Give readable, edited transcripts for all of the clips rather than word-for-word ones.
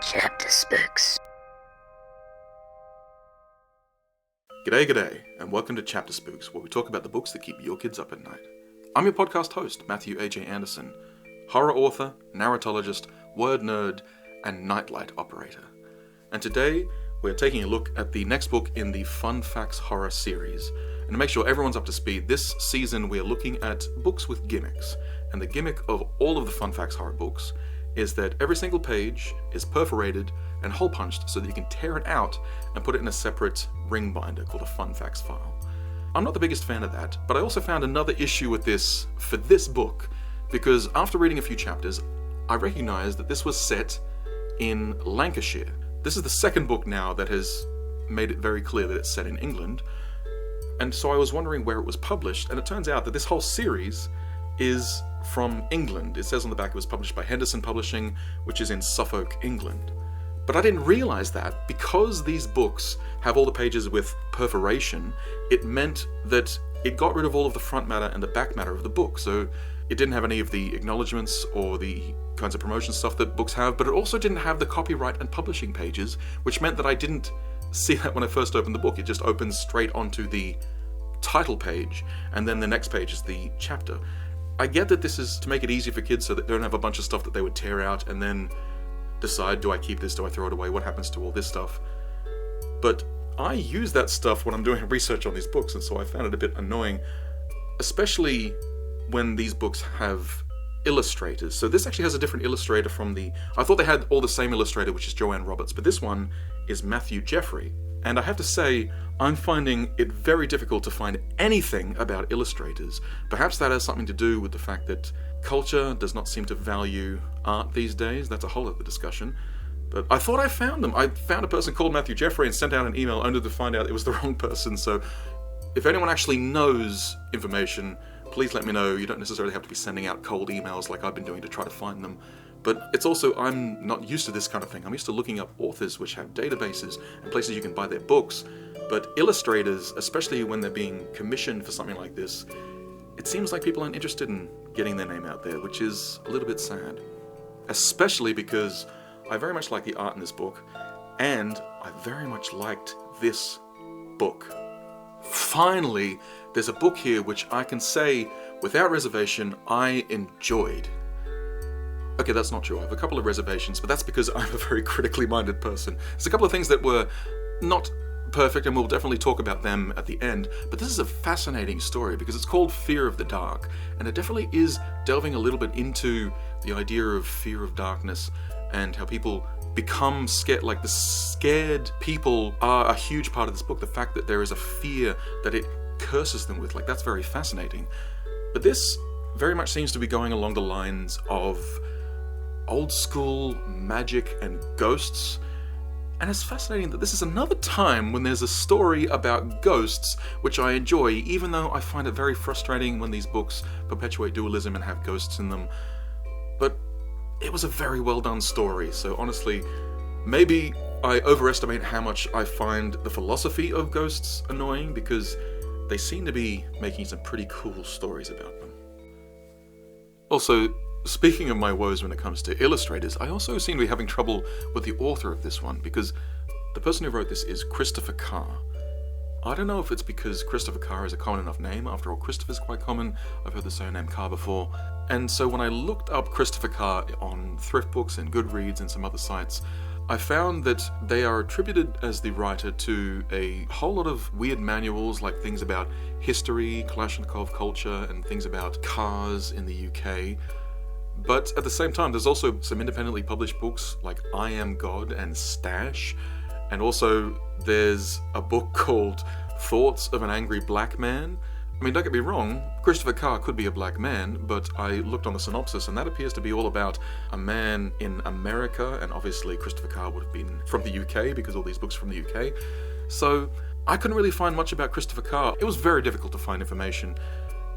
Chapterspooks. G'day, and welcome to Chapterspooks, where we talk about the books that keep your kids up at night. I'm your podcast host, Matthew A.J. Anderson, horror author, narratologist, word nerd, and nightlight operator. And today, we're taking a look at the next book in the FunFax Horror series. And to make sure everyone's up to speed, this season we're looking at books with gimmicks. And the gimmick of all of the FunFax Horror books is that every single page is perforated and hole punched so that you can tear it out and put it in a separate ring binder called a FunFax file. I'm not the biggest fan of that, but I also found another issue with this for this book, because after reading a few chapters, I recognized that this was set in Lancashire. This is the second book now that has made it very clear that it's set in England, and so I was wondering where it was published, and it turns out that this whole series is from England. It says on the back it was published by Henderson Publishing, which is in Suffolk, England. But I didn't realize that because these books have all the pages with perforation, it meant that it got rid of all of the front matter and the back matter of the book. So it didn't have any of the acknowledgements or the kinds of promotion stuff that books have, but it also didn't have the copyright and publishing pages, which meant that I didn't see that when I first opened the book. It just opens straight onto the title page, and then the next page is the chapter. I get that this is to make it easier for kids so that they don't have a bunch of stuff that they would tear out and then decide, do I keep this, do I throw it away, what happens to all this stuff? But I use that stuff when I'm doing research on these books, and so I found it a bit annoying, especially when these books have illustrators. So this actually has a different illustrator from I thought they had all the same illustrator, which is Joanne Roberts, but this one is Matthew Jeffrey. And I have to say, I'm finding it very difficult to find anything about illustrators. Perhaps that has something to do with the fact that culture does not seem to value art these days. That's a whole other discussion. But I thought I found them. I found a person called Matthew Jeffrey and sent out an email only to find out it was the wrong person. So if anyone actually knows information, please let me know. You don't necessarily have to be sending out cold emails like I've been doing to try to find them. But it's also, I'm not used to this kind of thing. I'm used to looking up authors which have databases and places you can buy their books. But illustrators, especially when they're being commissioned for something like this, it seems like people aren't interested in getting their name out there, which is a little bit sad. Especially because I very much like the art in this book, and I very much liked this book. Finally, there's a book here which I can say, without reservation, I enjoyed. Okay, that's not true. I have a couple of reservations, but that's because I'm a very critically minded person. There's a couple of things that were not perfect, and we'll definitely talk about them at the end, but this is a fascinating story because it's called Fear of the Dark, and it definitely is delving a little bit into the idea of fear of darkness and how people become scared. Like, the scared people are a huge part of this book. The fact that there is a fear that it curses them with, like, that's very fascinating. But this very much seems to be going along the lines of old school magic and ghosts. And it's fascinating that this is another time when there's a story about ghosts, which I enjoy, even though I find it very frustrating when these books perpetuate dualism and have ghosts in them. But it was a very well done story, so honestly, maybe I overestimate how much I find the philosophy of ghosts annoying, because they seem to be making some pretty cool stories about them. Also, speaking of my woes when it comes to illustrators, I also seem to be having trouble with the author of this one, because the person who wrote this is Christopher Carr. I don't know if it's because Christopher Carr is a common enough name. After all, Christopher's quite common. I've heard the surname Carr before. And so when I looked up Christopher Carr on thrift books and Goodreads and some other sites, I found that they are attributed as the writer to a whole lot of weird manuals, like things about history, Kalashnikov culture, and things about cars in the UK. But at the same time, there's also some independently published books like I Am God and Stash. And also there's a book called Thoughts of an Angry Black Man. I mean, don't get me wrong, Christopher Carr could be a black man, but I looked on the synopsis and that appears to be all about a man in America, and obviously Christopher Carr would have been from the UK because all these books are from the UK. So I couldn't really find much about Christopher Carr. It was very difficult to find information.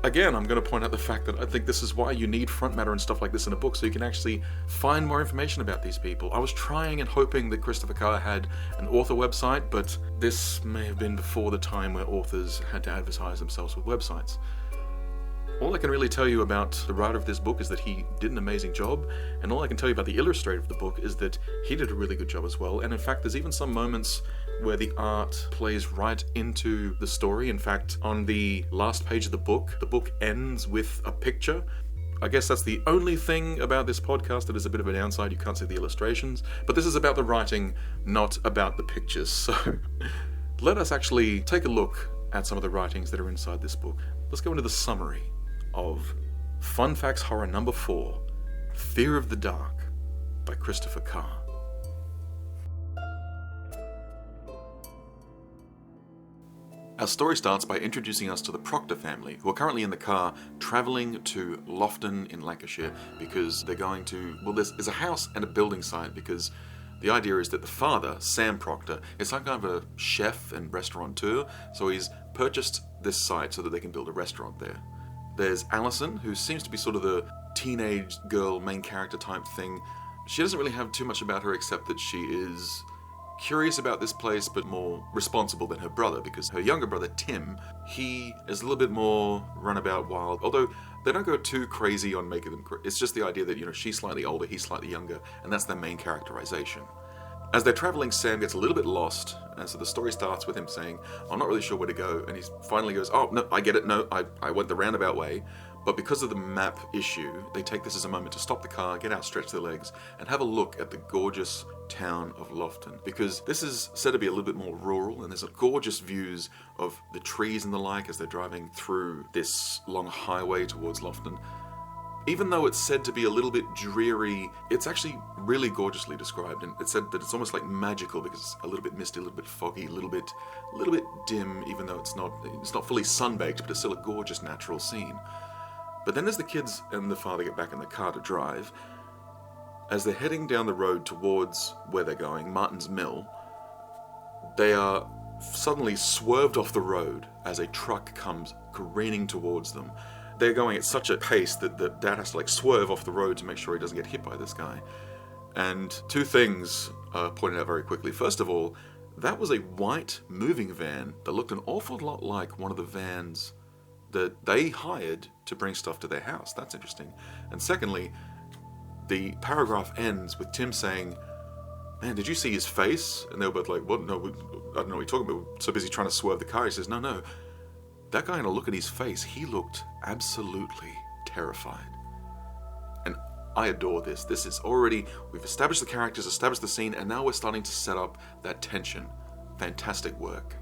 Again, I'm going to point out the fact that I think this is why you need front matter and stuff like this in a book, so you can actually find more information about these people. I was trying and hoping that Christopher Carr had an author website, but this may have been before the time where authors had to advertise themselves with websites. All I can really tell you about the writer of this book is that he did an amazing job, and all I can tell you about the illustrator of the book is that he did a really good job as well. And in fact, there's even some moments where the art plays right into the story. In fact, on the last page of the book ends with a picture. I guess that's the only thing about this podcast that is a bit of a downside. You can't see the illustrations, but this is about the writing, not about the pictures. So let us actually take a look at some of the writings that are inside this book. Let's go into the summary of FunFax Horror number 4, Fear of the Dark by Christopher Carr. Our story starts by introducing us to the Proctor family, who are currently in the car travelling to Loughton in Lancashire because they're going to, well, there's a house and a building site because the idea is that the father, Sam Proctor, is some kind of a chef and restaurateur, so he's purchased this site so that they can build a restaurant there. There's Alison, who seems to be sort of the teenage girl main character type thing. She doesn't really have too much about her except that she is curious about this place but more responsible than her brother, because her younger brother, Tim, he is a little bit more runabout wild, although they don't go too crazy on making them it's just the idea that, you know, she's slightly older, he's slightly younger, and that's their main characterization. As they're traveling, Sam gets a little bit lost, and so the story starts with him saying, I'm not really sure where to go, and he finally goes, oh, no, I get it, no, I went the roundabout way, but because of the map issue, they take this as a moment to stop the car, get out, stretch their legs, and have a look at the gorgeous town of Loughton, because this is said to be a little bit more rural, and there's gorgeous views of the trees and the like as they're driving through this long highway towards Loughton. Even though it's said to be a little bit dreary, it's actually really gorgeously described, and it's said that it's almost like magical because it's a little bit misty, a little bit foggy, a little bit dim, even though it's not fully sun-baked, but it's still a gorgeous natural scene. But then as the kids and the father get back in the car to drive, as they're heading down the road towards where they're going, Martin's Mill, they are suddenly swerved off the road as a truck comes careening towards them. They're going at such a pace that the dad has to swerve off the road to make sure he doesn't get hit by this guy. And two things are pointed out very quickly. First of all, that was a white moving van that looked an awful lot like one of the vans that they hired to bring stuff to their house. That's interesting. And secondly, the paragraph ends with Tim saying, man, did you see his face? And they were both like, what? No, I don't know what you're talking about. We're so busy trying to swerve the car. He says, no. That guy had a look at his face. He looked absolutely terrified. And I adore this. This is already, we've established the characters, established the scene, and now we're starting to set up that tension. Fantastic work.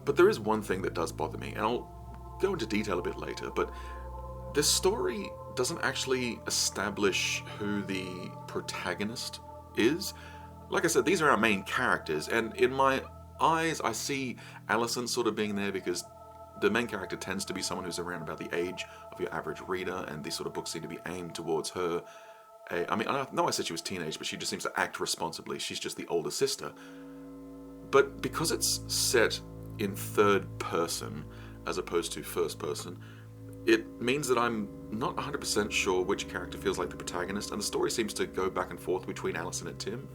But there is one thing that does bother me, and I'll go into detail a bit later, but this story doesn't actually establish who the protagonist is. Like I said, these are our main characters, and in my eyes, I see Alison sort of being there because the main character tends to be someone who's around about the age of your average reader, and these sort of books seem to be aimed towards her. I know I said she was teenage, but she just seems to act responsibly. She's just the older sister. But because it's set in third person as opposed to first person, it means that I'm not 100% sure which character feels like the protagonist, and the story seems to go back and forth between Alison and Tim.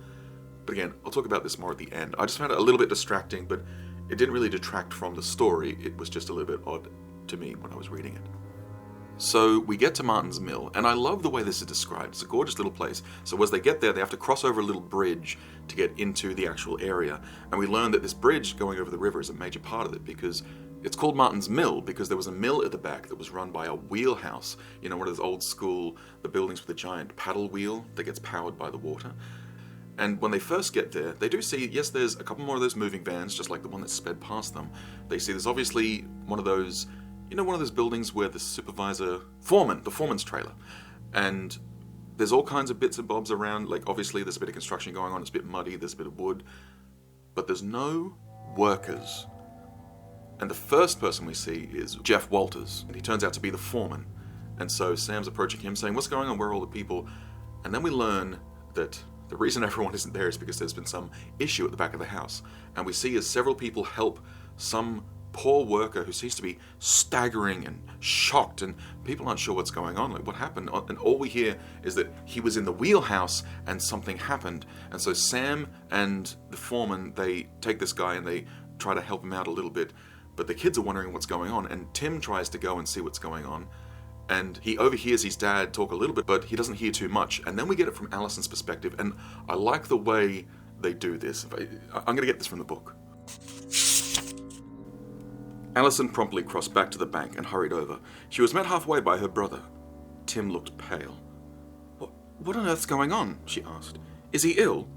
But again, I'll talk about this more at the end. I just found it a little bit distracting, but it didn't really detract from the story. It was just a little bit odd to me when I was reading it. So we get to Martin's Mill, and I love the way this is described. It's a gorgeous little place. So as they get there, they have to cross over a little bridge to get into the actual area. And we learn that this bridge going over the river is a major part of it because it's called Martin's Mill because there was a mill at the back that was run by a wheelhouse. You know, one of those old school, the buildings with a giant paddle wheel that gets powered by the water. And when they first get there, they do see, yes, there's a couple more of those moving vans, just like the one that sped past them. They see there's obviously one of those, you know, one of those buildings where the the foreman's trailer. And there's all kinds of bits and bobs around. Like, obviously, there's a bit of construction going on. It's a bit muddy. There's a bit of wood. But there's no workers. And the first person we see is Jeff Walters. And he turns out to be the foreman. And so Sam's approaching him saying, what's going on? Where are all the people? And then we learn that the reason everyone isn't there is because there's been some issue at the back of the house. And we see as several people help some poor worker who seems to be staggering and shocked, and people aren't sure what's going on, like what happened. And all we hear is that he was in the wheelhouse and something happened. And so Sam and the foreman, they take this guy and they try to help him out a little bit. But the kids are wondering what's going on, and Tim tries to go and see what's going on, and he overhears his dad talk a little bit, but he doesn't hear too much. And then we get it from Allison's perspective, and I like the way they do this. I'm going to get this from the book. Allison promptly crossed back to the bank and hurried over. She was met halfway by her brother. Tim looked pale. What on earth's going on? She asked. Is he ill?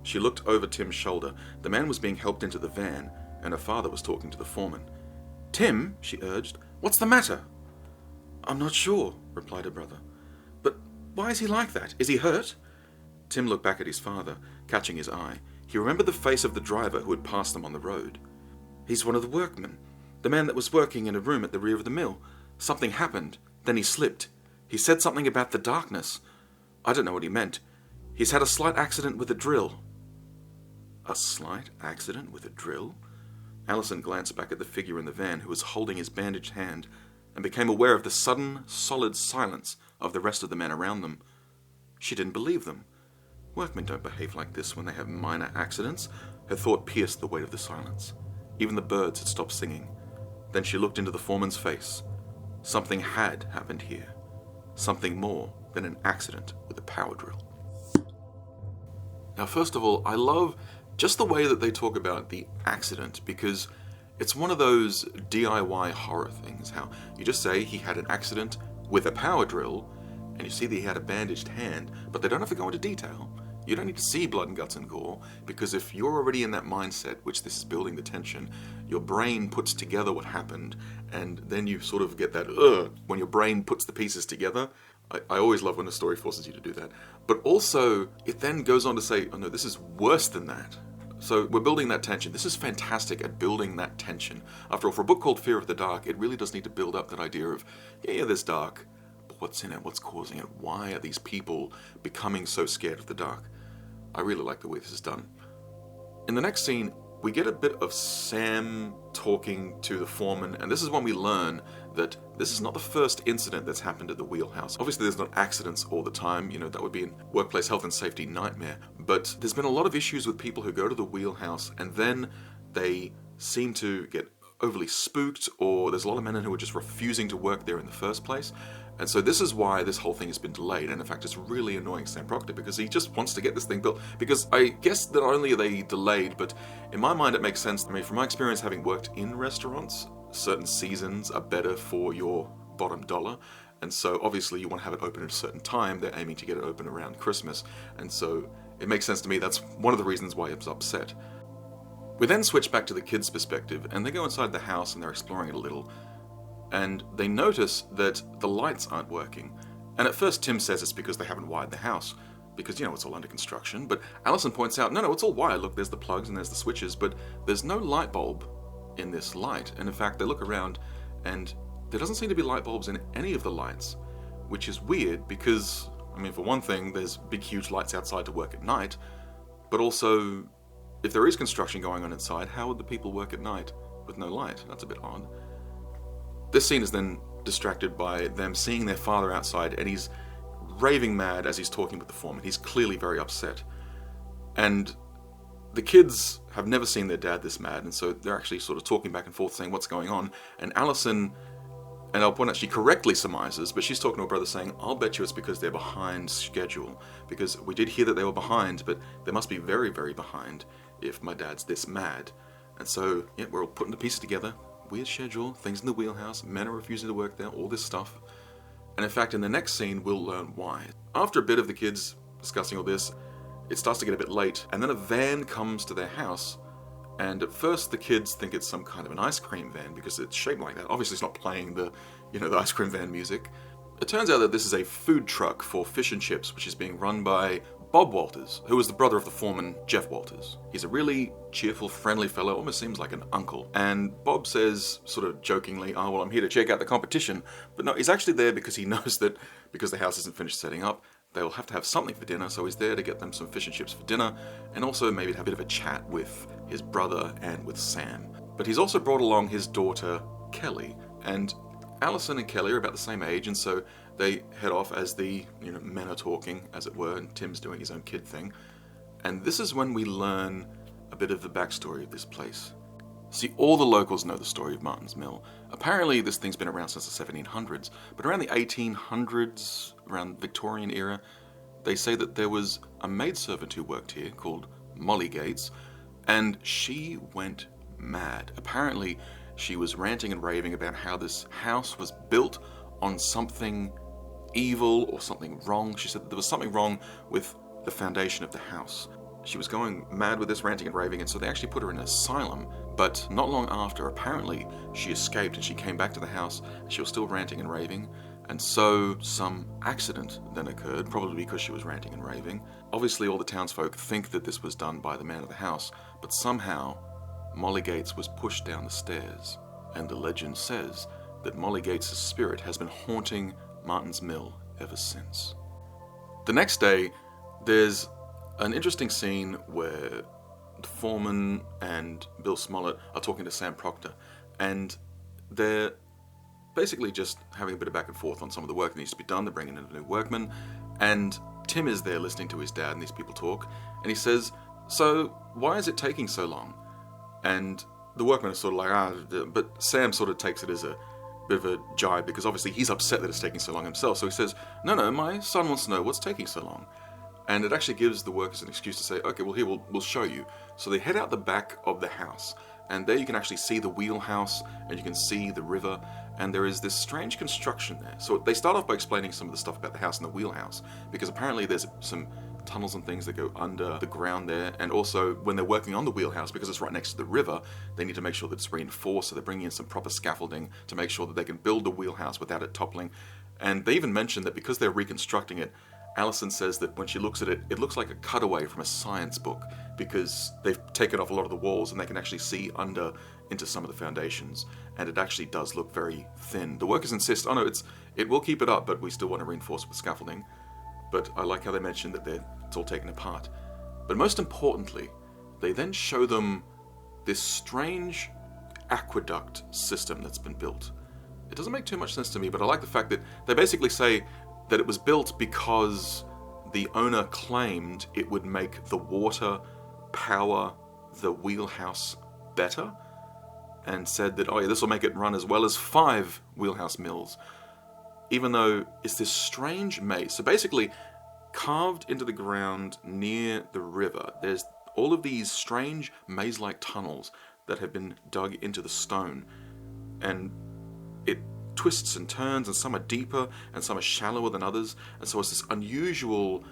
She looked over Tim's shoulder. The man was being helped into the van, and her father was talking to the foreman. Tim, she urged, what's the matter? I'm not sure, replied her brother. But why is he like that? Is he hurt? Tim looked back at his father, catching his eye. He remembered the face of the driver who had passed them on the road. He's one of the workmen, the man that was working in a room at the rear of the mill. Something happened, then he slipped. He said something about the darkness. I don't know what he meant. He's had a slight accident with a drill. A slight accident with a drill? Allison glanced back at the figure in the van who was holding his bandaged hand and became aware of the sudden, solid silence of the rest of the men around them. She didn't believe them. Workmen don't behave like this when they have minor accidents. Her thought pierced the weight of the silence. Even the birds had stopped singing. Then she looked into the foreman's face. Something had happened here. Something more than an accident with a power drill. Now, first of all, I love just the way that they talk about the accident, because it's one of those DIY horror things, how you just say he had an accident with a power drill, and you see that he had a bandaged hand, but they don't have to go into detail. You don't need to see blood and guts and gore, because if you're already in that mindset, which this is building the tension, your brain puts together what happened, and then you sort of get that, when your brain puts the pieces together. I always love when a story forces you to do that. But also, it then goes on to say, oh no, this is worse than that. So we're building that tension. This is fantastic at building that tension. After all, for a book called Fear of the Dark, it really does need to build up that idea of, yeah, there's dark, but what's in it? What's causing it? Why are these people becoming so scared of the dark? I really like the way this is done. In the next scene, we get a bit of Sam talking to the foreman, and this is when we learn that this is not the first incident that's happened at the wheelhouse. Obviously, there's not accidents all the time, that would be a workplace health and safety nightmare, but there's been a lot of issues with people who go to the wheelhouse and then they seem to get overly spooked, or there's a lot of men who are just refusing to work there in the first place. And so this is why this whole thing has been delayed, and in fact it's really annoying Sam Proctor because he just wants to get this thing built. Because I guess not only are they delayed, but in my mind it makes sense. I mean, from my experience having worked in restaurants, certain seasons are better for your bottom dollar, and so obviously you want to have it open at a certain time. They're aiming to get it open around Christmas, and so it makes sense to me. That's one of the reasons why I was upset. We then switch back to the kids' perspective, and they go inside the house and they're exploring it a little. And they notice that the lights aren't working. And at first Tim says it's because they haven't wired the house, because, it's all under construction. But Allison points out, no, it's all wired. Look, there's the plugs and there's the switches, but there's no light bulb in this light. And in fact, they look around and there doesn't seem to be light bulbs in any of the lights, which is weird because, for one thing, there's big, huge lights outside to work at night, but also, if there is construction going on inside, how would the people work at night with no light? That's a bit odd. This scene is then distracted by them seeing their father outside, and he's raving mad as he's talking with the foreman. He's clearly very upset. And the kids have never seen their dad this mad, and so they're actually sort of talking back and forth saying what's going on. And Allison, and I'll point out, she correctly surmises, but she's talking to her brother saying, I'll bet you it's because they're behind schedule. Because we did hear that they were behind, but they must be very, very behind if my dad's this mad. And so, yeah, we're all putting the pieces together. Weird schedule, things in the wheelhouse, men are refusing to work there, all this stuff. And in fact, in the next scene, we'll learn why. After a bit of the kids discussing all this, it starts to get a bit late, and then a van comes to their house, and at first the kids think it's some kind of an ice cream van because it's shaped like that. Obviously it's not playing the ice cream van music. It turns out that this is a food truck for fish and chips, which is being run by Bob Walters, who is the brother of the foreman, Jeff Walters. He's a really cheerful, friendly fellow, almost seems like an uncle. And Bob says, sort of jokingly, oh, well, I'm here to check out the competition. But no, he's actually there because he knows that because the house isn't finished setting up, they will have to have something for dinner, so he's there to get them some fish and chips for dinner, and also maybe to have a bit of a chat with his brother and with Sam. But he's also brought along his daughter, Kelly, and Allison and Kelly are about the same age, and so they head off as the men are talking, as it were, and Tim's doing his own kid thing. And this is when we learn a bit of the backstory of this place. See, all the locals know the story of Martin's Mill. Apparently this thing's been around since the 1700s, but around the 1800s, around Victorian era, they say that there was a maidservant who worked here called Molly Gates, and she went mad. Apparently she was ranting and raving about how this house was built on something evil or something wrong. She said that there was something wrong with the foundation of the house. She was going mad with this, ranting and raving, and so they actually put her in an asylum. But not long after, apparently, she escaped and she came back to the house and she was still ranting and raving. And so some accident then occurred, probably because she was ranting and raving. Obviously, all the townsfolk think that this was done by the man of the house, but somehow Molly Gates was pushed down the stairs. And the legend says that Molly Gates' spirit has been haunting Martin's Mill ever since. The next day, there's an interesting scene where the foreman and Bill Smollett are talking to Sam Proctor, and they're basically just having a bit of back and forth on some of the work that needs to be done. They're bringing in a new workman, and Tim is there listening to his dad and these people talk, and he says, "So, why is it taking so long?" And the workman is sort of like, but Sam sort of takes it as a bit of a jibe, because obviously he's upset that it's taking so long himself. So he says, no, my son wants to know what's taking so long. And it actually gives the workers an excuse to say, okay, well, here, we'll show you. So they head out the back of the house, and there you can actually see the wheelhouse, and you can see the river, and there is this strange construction there. So they start off by explaining some of the stuff about the house and the wheelhouse, because apparently there's some tunnels and things that go under the ground there, and also when they're working on the wheelhouse, because it's right next to the river, they need to make sure that it's reinforced, so they're bringing in some proper scaffolding to make sure that they can build the wheelhouse without it toppling. And they even mention that because they're reconstructing it, Alison says that when she looks at it, it looks like a cutaway from a science book, because they've taken off a lot of the walls and they can actually see under into some of the foundations, and it actually does look very thin. The workers insist, oh no, it will keep it up, but we still want to reinforce it with scaffolding. But I like how they mentioned that it's all taken apart. But most importantly, they then show them this strange aqueduct system that's been built. It doesn't make too much sense to me, but I like the fact that they basically say that it was built because the owner claimed it would make the water power the wheelhouse better, and said that, oh yeah, this will make it run as well as 5 wheelhouse mills. Even though it's this strange maze. So basically, carved into the ground near the river, there's all of these strange maze-like tunnels that have been dug into the stone. And it twists and turns, and some are deeper, and some are shallower than others. And so it's this unusual,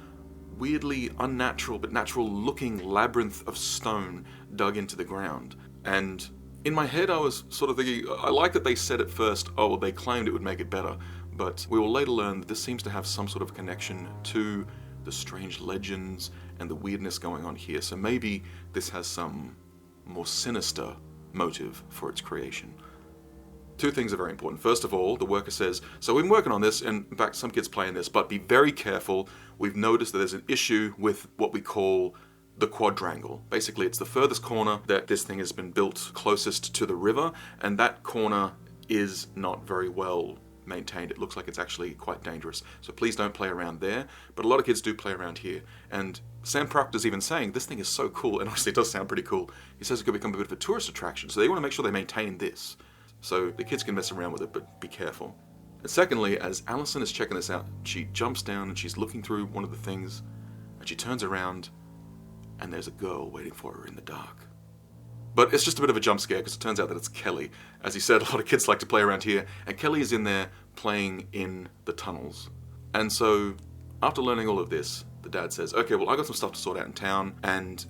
weirdly unnatural, but natural-looking labyrinth of stone dug into the ground. And in my head, I was sort of thinking, I like that they said at first, oh, well, they claimed it would make it better. But we will later learn that this seems to have some sort of connection to the strange legends and the weirdness going on here. So maybe this has some more sinister motive for its creation. 2 things are very important. First of all, the worker says, so we've been working on this, and in fact some kids play in this, but be very careful. We've noticed that there's an issue with what we call the quadrangle. Basically, it's the furthest corner that this thing has been built closest to the river, and that corner is not very well maintained. It looks like it's actually quite dangerous. So please don't play around there. But a lot of kids do play around here. And Sam Proctor's even saying, this thing is so cool, and honestly it does sound pretty cool. He says it could become a bit of a tourist attraction, so they want to make sure they maintain this. So the kids can mess around with it, but be careful. And secondly, as Alison is checking this out, she jumps down and she's looking through one of the things, and she turns around, and there's a girl waiting for her in the dark. But it's just a bit of a jump scare, because it turns out that it's Kelly. As he said, a lot of kids like to play around here, and Kelly is in there playing in the tunnels. And so, after learning all of this, the dad says, okay, well, I got some stuff to sort out in town, and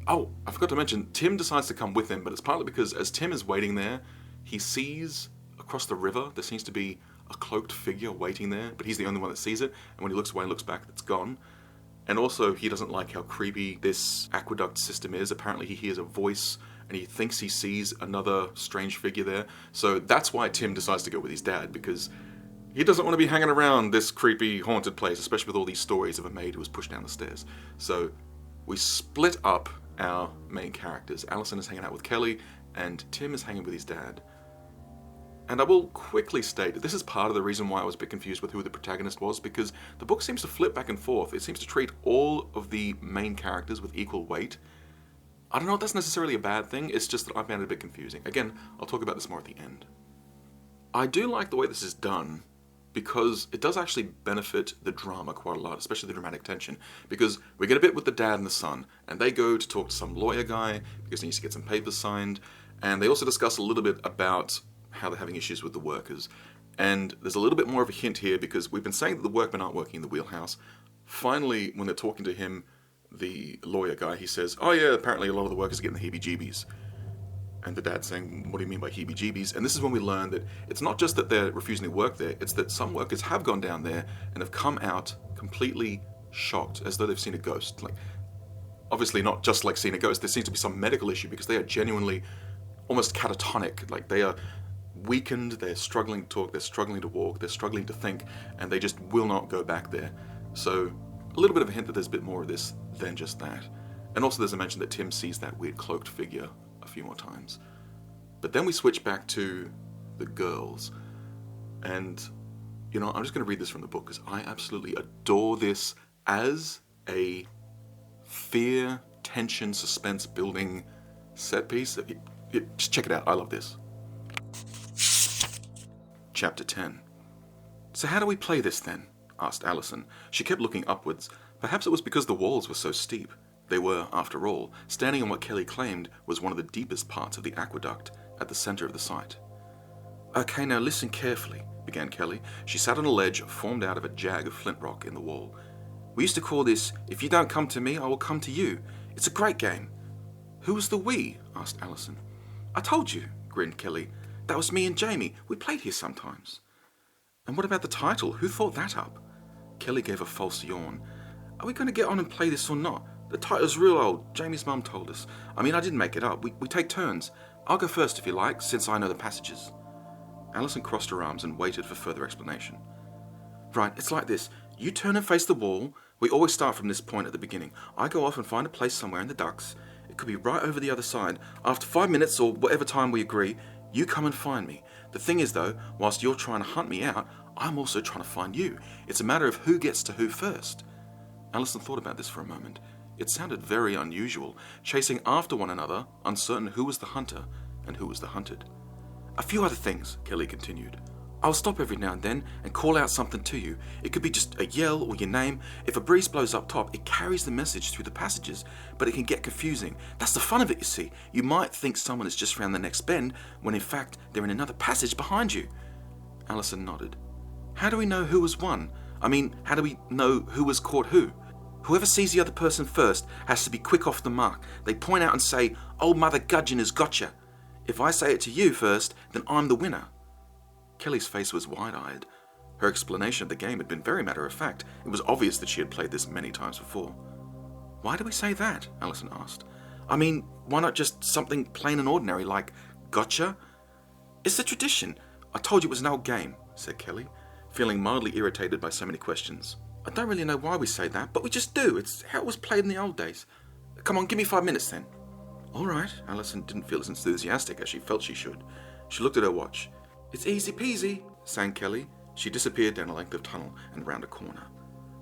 oh, I forgot to mention, Tim decides to come with him, but it's partly because as Tim is waiting there, he sees across the river, there seems to be a cloaked figure waiting there, but he's the only one that sees it, and when he looks away and looks back, it's gone. And also, he doesn't like how creepy this aqueduct system is. Apparently he hears a voice, and he thinks he sees another strange figure there. So that's why Tim decides to go with his dad, because he doesn't want to be hanging around this creepy, haunted place, especially with all these stories of a maid who was pushed down the stairs. So we split up our main characters. Alison is hanging out with Kelly, and Tim is hanging with his dad. And I will quickly state that this is part of the reason why I was a bit confused with who the protagonist was, because the book seems to flip back and forth. It seems to treat all of the main characters with equal weight, I don't know if that's necessarily a bad thing, it's just that I found it a bit confusing. Again, I'll talk about this more at the end. I do like the way this is done, because it does actually benefit the drama quite a lot, especially the dramatic tension, because we get a bit with the dad and the son, and they go to talk to some lawyer guy, because he needs to get some papers signed, and they also discuss a little bit about how they're having issues with the workers. And there's a little bit more of a hint here, because we've been saying that the workmen aren't working in the wheelhouse. Finally, when they're talking to him, the lawyer guy, he says, oh yeah, apparently a lot of the workers are getting the heebie-jeebies. And the dad's saying, what do you mean by heebie-jeebies? And this is when we learn that it's not just that they're refusing to work there, it's that some workers have gone down there and have come out completely shocked, as though they've seen a ghost. Like, obviously not just like seeing a ghost, there seems to be some medical issue, because they are genuinely almost catatonic. Like, they are weakened, they're struggling to talk, they're struggling to walk, they're struggling to think, and they just will not go back there. So, a little bit of a hint that there's a bit more of this than just that. And also there's a mention that Tim sees that weird cloaked figure a few more times. But then we switch back to the girls. And, you know, I'm just going to read this from the book, because I absolutely adore this as a fear, tension, suspense building set piece. Just check it out. I love this. Chapter 10. So how do we play this then? Asked Allison. She kept looking upwards. Perhaps it was because the walls were so steep. They were, after all, standing on what Kelly claimed was one of the deepest parts of the aqueduct, at the center of the site. Okay, now listen carefully, began Kelly. She sat on a ledge formed out of a jag of flint rock in the wall. We used to call this, if you don't come to me, I will come to you. It's a great game. Who was the we? Asked Allison. I told you, grinned Kelly. That was me and Jamie. We played here sometimes. And what about the title? Who thought that up? Kelly gave a false yawn. Are we going to get on and play this or not? The title's real old. Jamie's mum told us. I mean, I didn't make it up. We take turns. I'll go first if you like, since I know the passages. Allison crossed her arms and waited for further explanation. Right, it's like this. You turn and face the wall. We always start from this point at the beginning. I go off and find a place somewhere in the ducks. It could be right over the other side. After 5 minutes or whatever time we agree, you come and find me. The thing is, though, whilst you're trying to hunt me out, I'm also trying to find you. It's a matter of who gets to who first. Allison thought about this for a moment. It sounded very unusual, chasing after one another, uncertain who was the hunter and who was the hunted. A few other things, Kelly continued. I'll stop every now and then and call out something to you. It could be just a yell or your name. If a breeze blows up top, it carries the message through the passages, but it can get confusing. That's the fun of it, you see. You might think someone is just round the next bend, when in fact they're in another passage behind you. Allison nodded. How do we know who was won? I mean, how do we know who was caught who? Whoever sees the other person first has to be quick off the mark. They point out and say, Old Mother Gudgeon has got you. If I say it to you first, then I'm the winner. Kelly's face was wide-eyed. Her explanation of the game had been very matter-of-fact. It was obvious that she had played this many times before. Why do we say that? Allison asked. I mean, why not just something plain and ordinary like, gotcha? It's a tradition. I told you it was an old game, said Kelly, feeling mildly irritated by so many questions. I don't really know why we say that, but we just do. It's how it was played in the old days. Come on, give me 5 minutes then. All right. Allison didn't feel as enthusiastic as she felt she should. She looked at her watch. It's easy peasy, sang Kelly. She disappeared down a length of tunnel and round a corner.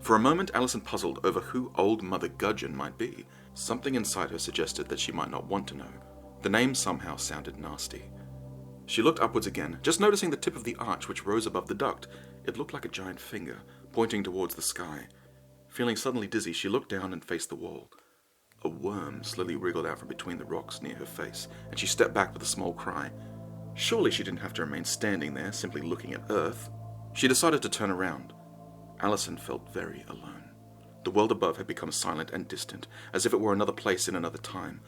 For a moment, Allison puzzled over who Old Mother Gudgeon might be. Something inside her suggested that she might not want to know. The name somehow sounded nasty. She looked upwards again, just noticing the tip of the arch which rose above the duct. It looked like a giant finger, pointing towards the sky. Feeling suddenly dizzy, she looked down and faced the wall. A worm slowly wriggled out from between the rocks near her face, and she stepped back with a small cry. Surely she didn't have to remain standing there, simply looking at Earth. She decided to turn around. Allison felt very alone. The world above had become silent and distant, as if it were another place in another time.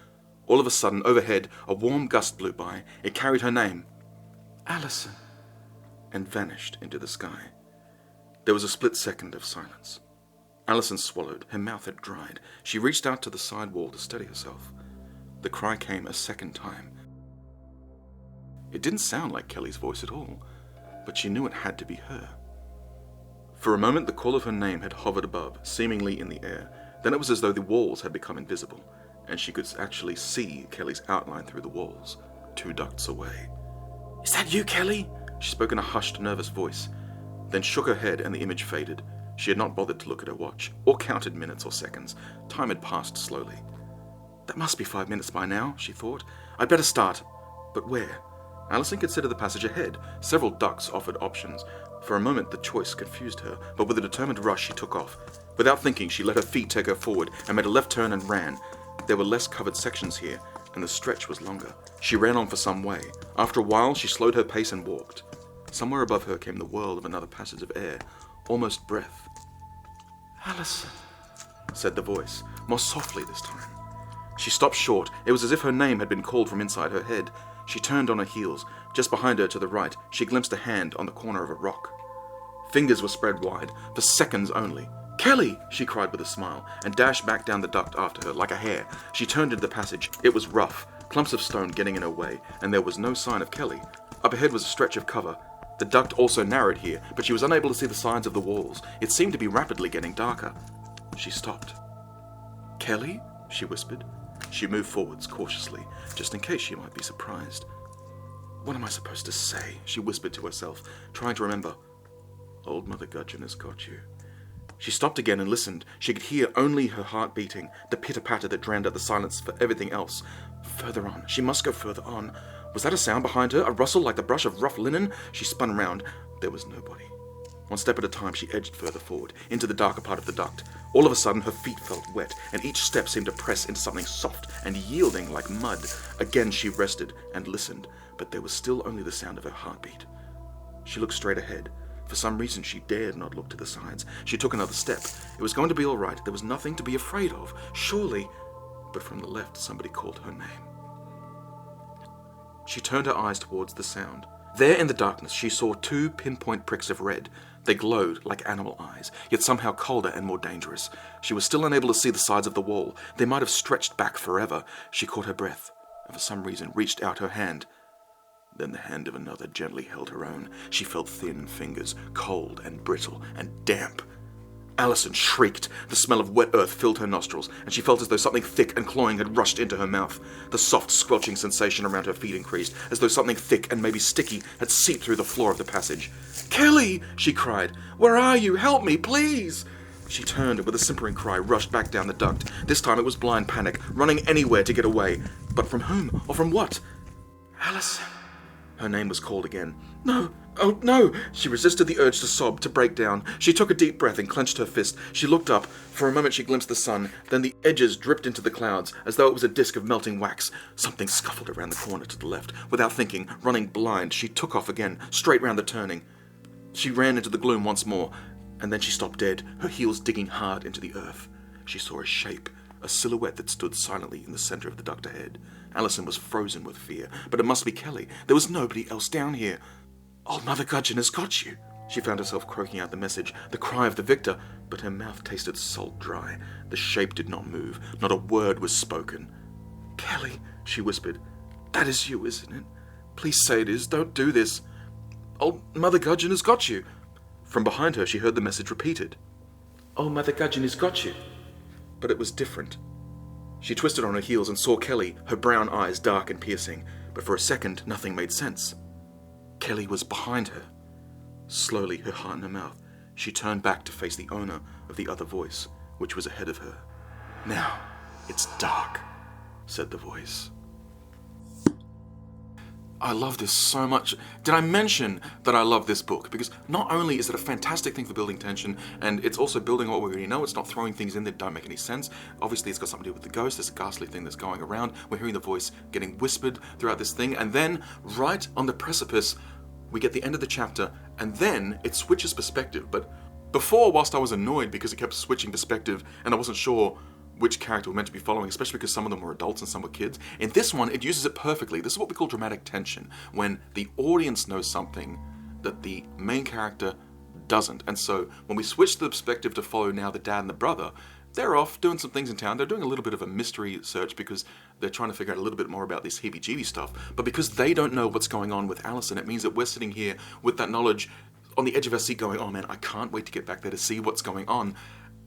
All of a sudden, overhead, a warm gust blew by. It carried her name, Allison, and vanished into the sky. There was a split second of silence. Allison swallowed. Her mouth had dried. She reached out to the side wall to steady herself. The cry came a second time. It didn't sound like Kelly's voice at all, but she knew it had to be her. For a moment, the call of her name had hovered above, seemingly in the air. Then it was as though the walls had become invisible, and she could actually see Kelly's outline through the walls, 2 ducts away. Is that you, Kelly? She spoke in a hushed, nervous voice, then shook her head and the image faded. She had not bothered to look at her watch, or counted minutes or seconds. Time had passed slowly. That must be 5 minutes by now, she thought. I'd better start. But where? Alison considered the passage ahead. Several ducts offered options. For a moment, the choice confused her, but with a determined rush, she took off. Without thinking, she let her feet take her forward and made a left turn and ran. There were less covered sections here, and the stretch was longer. She ran on for some way. After a while, she slowed her pace and walked. Somewhere above her came the whirl of another passage of air, almost breath. "Alison," said the voice, more softly this time. She stopped short. It was as if her name had been called from inside her head. She turned on her heels. Just behind her to the right, she glimpsed a hand on the corner of a rock. Fingers were spread wide, for seconds only. "Kelly!" she cried with a smile, and dashed back down the duct after her, like a hare. She turned into the passage. It was rough, clumps of stone getting in her way, and there was no sign of Kelly. Up ahead was a stretch of cover. The duct also narrowed here, but she was unable to see the sides of the walls. It seemed to be rapidly getting darker. She stopped. "Kelly?" she whispered. She moved forwards cautiously, just in case she might be surprised. "What am I supposed to say?" she whispered to herself, trying to remember. "Old Mother Gudgeon has got you." She stopped again and listened. She could hear only her heart beating, the pitter-patter that drowned out the silence for everything else. Further on. She must go further on. Was that a sound behind her? A rustle like the brush of rough linen? She spun round. There was nobody. One step at a time, she edged further forward, into the darker part of the duct. All of a sudden, her feet felt wet, and each step seemed to press into something soft and yielding like mud. Again she rested and listened, but there was still only the sound of her heartbeat. She looked straight ahead. For some reason, she dared not look to the sides. She took another step. It was going to be all right. There was nothing to be afraid of. Surely. But from the left, somebody called her name. She turned her eyes towards the sound. There in the darkness, she saw 2 pinpoint pricks of red. They glowed like animal eyes, yet somehow colder and more dangerous. She was still unable to see the sides of the wall. They might have stretched back forever. She caught her breath, and for some reason reached out her hand. Then the hand of another gently held her own. She felt thin fingers, cold and brittle and damp. Alison shrieked. The smell of wet earth filled her nostrils, and she felt as though something thick and cloying had rushed into her mouth. The soft, squelching sensation around her feet increased, as though something thick and maybe sticky had seeped through the floor of the passage. "Kelly!" she cried. "Where are you? Help me, please!" She turned and with a simpering cry rushed back down the duct. This time it was blind panic, running anywhere to get away. But from whom? Or from what? "Alison!" Her name was called again. "No! Oh, no!" She resisted the urge to sob, to break down. She took a deep breath and clenched her fist. She looked up. For a moment she glimpsed the sun. Then the edges dripped into the clouds, as though it was a disk of melting wax. Something scuffled around the corner to the left. Without thinking, running blind, she took off again, straight round the turning. She ran into the gloom once more, and then she stopped dead, her heels digging hard into the earth. She saw a shape, a silhouette that stood silently in the center of the duct ahead. Alison was frozen with fear, but it must be Kelly. There was nobody else down here. "Old Mother Gudgeon has got you." She found herself croaking out the message, the cry of the victor, but her mouth tasted salt dry. The shape did not move. Not a word was spoken. "Kelly," she whispered. "That is you, isn't it? Please say it is. Don't do this. Old Mother Gudgeon has got you." From behind her she heard the message repeated. "Old Mother Gudgeon has got you." But it was different. She twisted on her heels and saw Kelly, her brown eyes dark and piercing, but for a second nothing made sense. Kelly was behind her. Slowly, her heart in her mouth, she turned back to face the owner of the other voice, which was ahead of her. "Now, it's dark," said the voice. I love this so much. Did I mention that I love this book? Because not only is it a fantastic thing for building tension, and it's also building what we already know. It's not throwing things in that don't make any sense. Obviously, it's got something to do with the ghost. There's a ghastly thing that's going around. We're hearing the voice getting whispered throughout this thing. And then, right on the precipice, we get the end of the chapter, and then it switches perspective. But before, whilst I was annoyed because it kept switching perspective, and I wasn't sure which character we're meant to be following, especially because some of them were adults and some were kids. In this one, it uses it perfectly. This is what we call dramatic tension, when the audience knows something that the main character doesn't. And so when we switch the perspective to follow now the dad and the brother, they're off doing some things in town. They're doing a little bit of a mystery search because they're trying to figure out a little bit more about this heebie-jeebie stuff. But because they don't know what's going on with Alison, it means that we're sitting here with that knowledge on the edge of our seat going, "Oh man, I can't wait to get back there to see what's going on."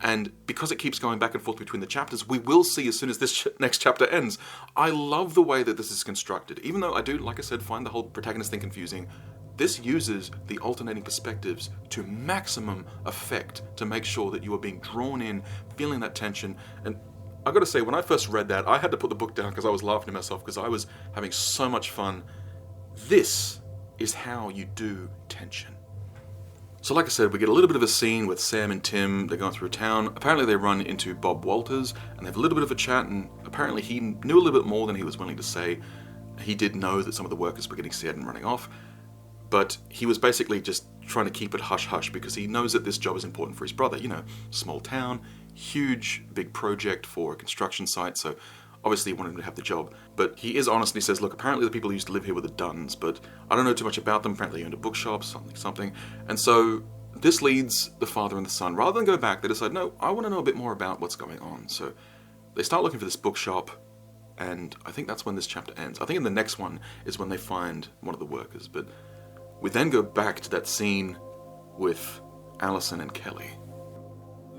And because it keeps going back and forth between the chapters, we will see as soon as this next chapter ends. I love the way that this is constructed. Even though I do, like I said, find the whole protagonist thing confusing, this uses the alternating perspectives to maximum effect to make sure that you are being drawn in, feeling that tension. And I gotta say, when I first read that, I had to put the book down because I was laughing to myself because I was having so much fun. This is how you do tension. So like I said, we get a little bit of a scene with Sam and Tim. They're going through town. Apparently they run into Bob Walters and they have a little bit of a chat, and apparently he knew a little bit more than he was willing to say. He did know that some of the workers were getting scared and running off, but he was basically just trying to keep it hush-hush because he knows that this job is important for his brother. You know, small town, huge, big project for a construction site, so obviously he wanted him to have the job. But he is honest and he says, look, apparently the people who used to live here were the Duns, but I don't know too much about them. Apparently they owned a bookshop, something. And so this leads the father and the son. Rather than go back, they decide, no, I want to know a bit more about what's going on. So they start looking for this bookshop, and I think that's when this chapter ends. I think in the next one is when they find one of the workers. But we then go back to that scene with Allison and Kelly.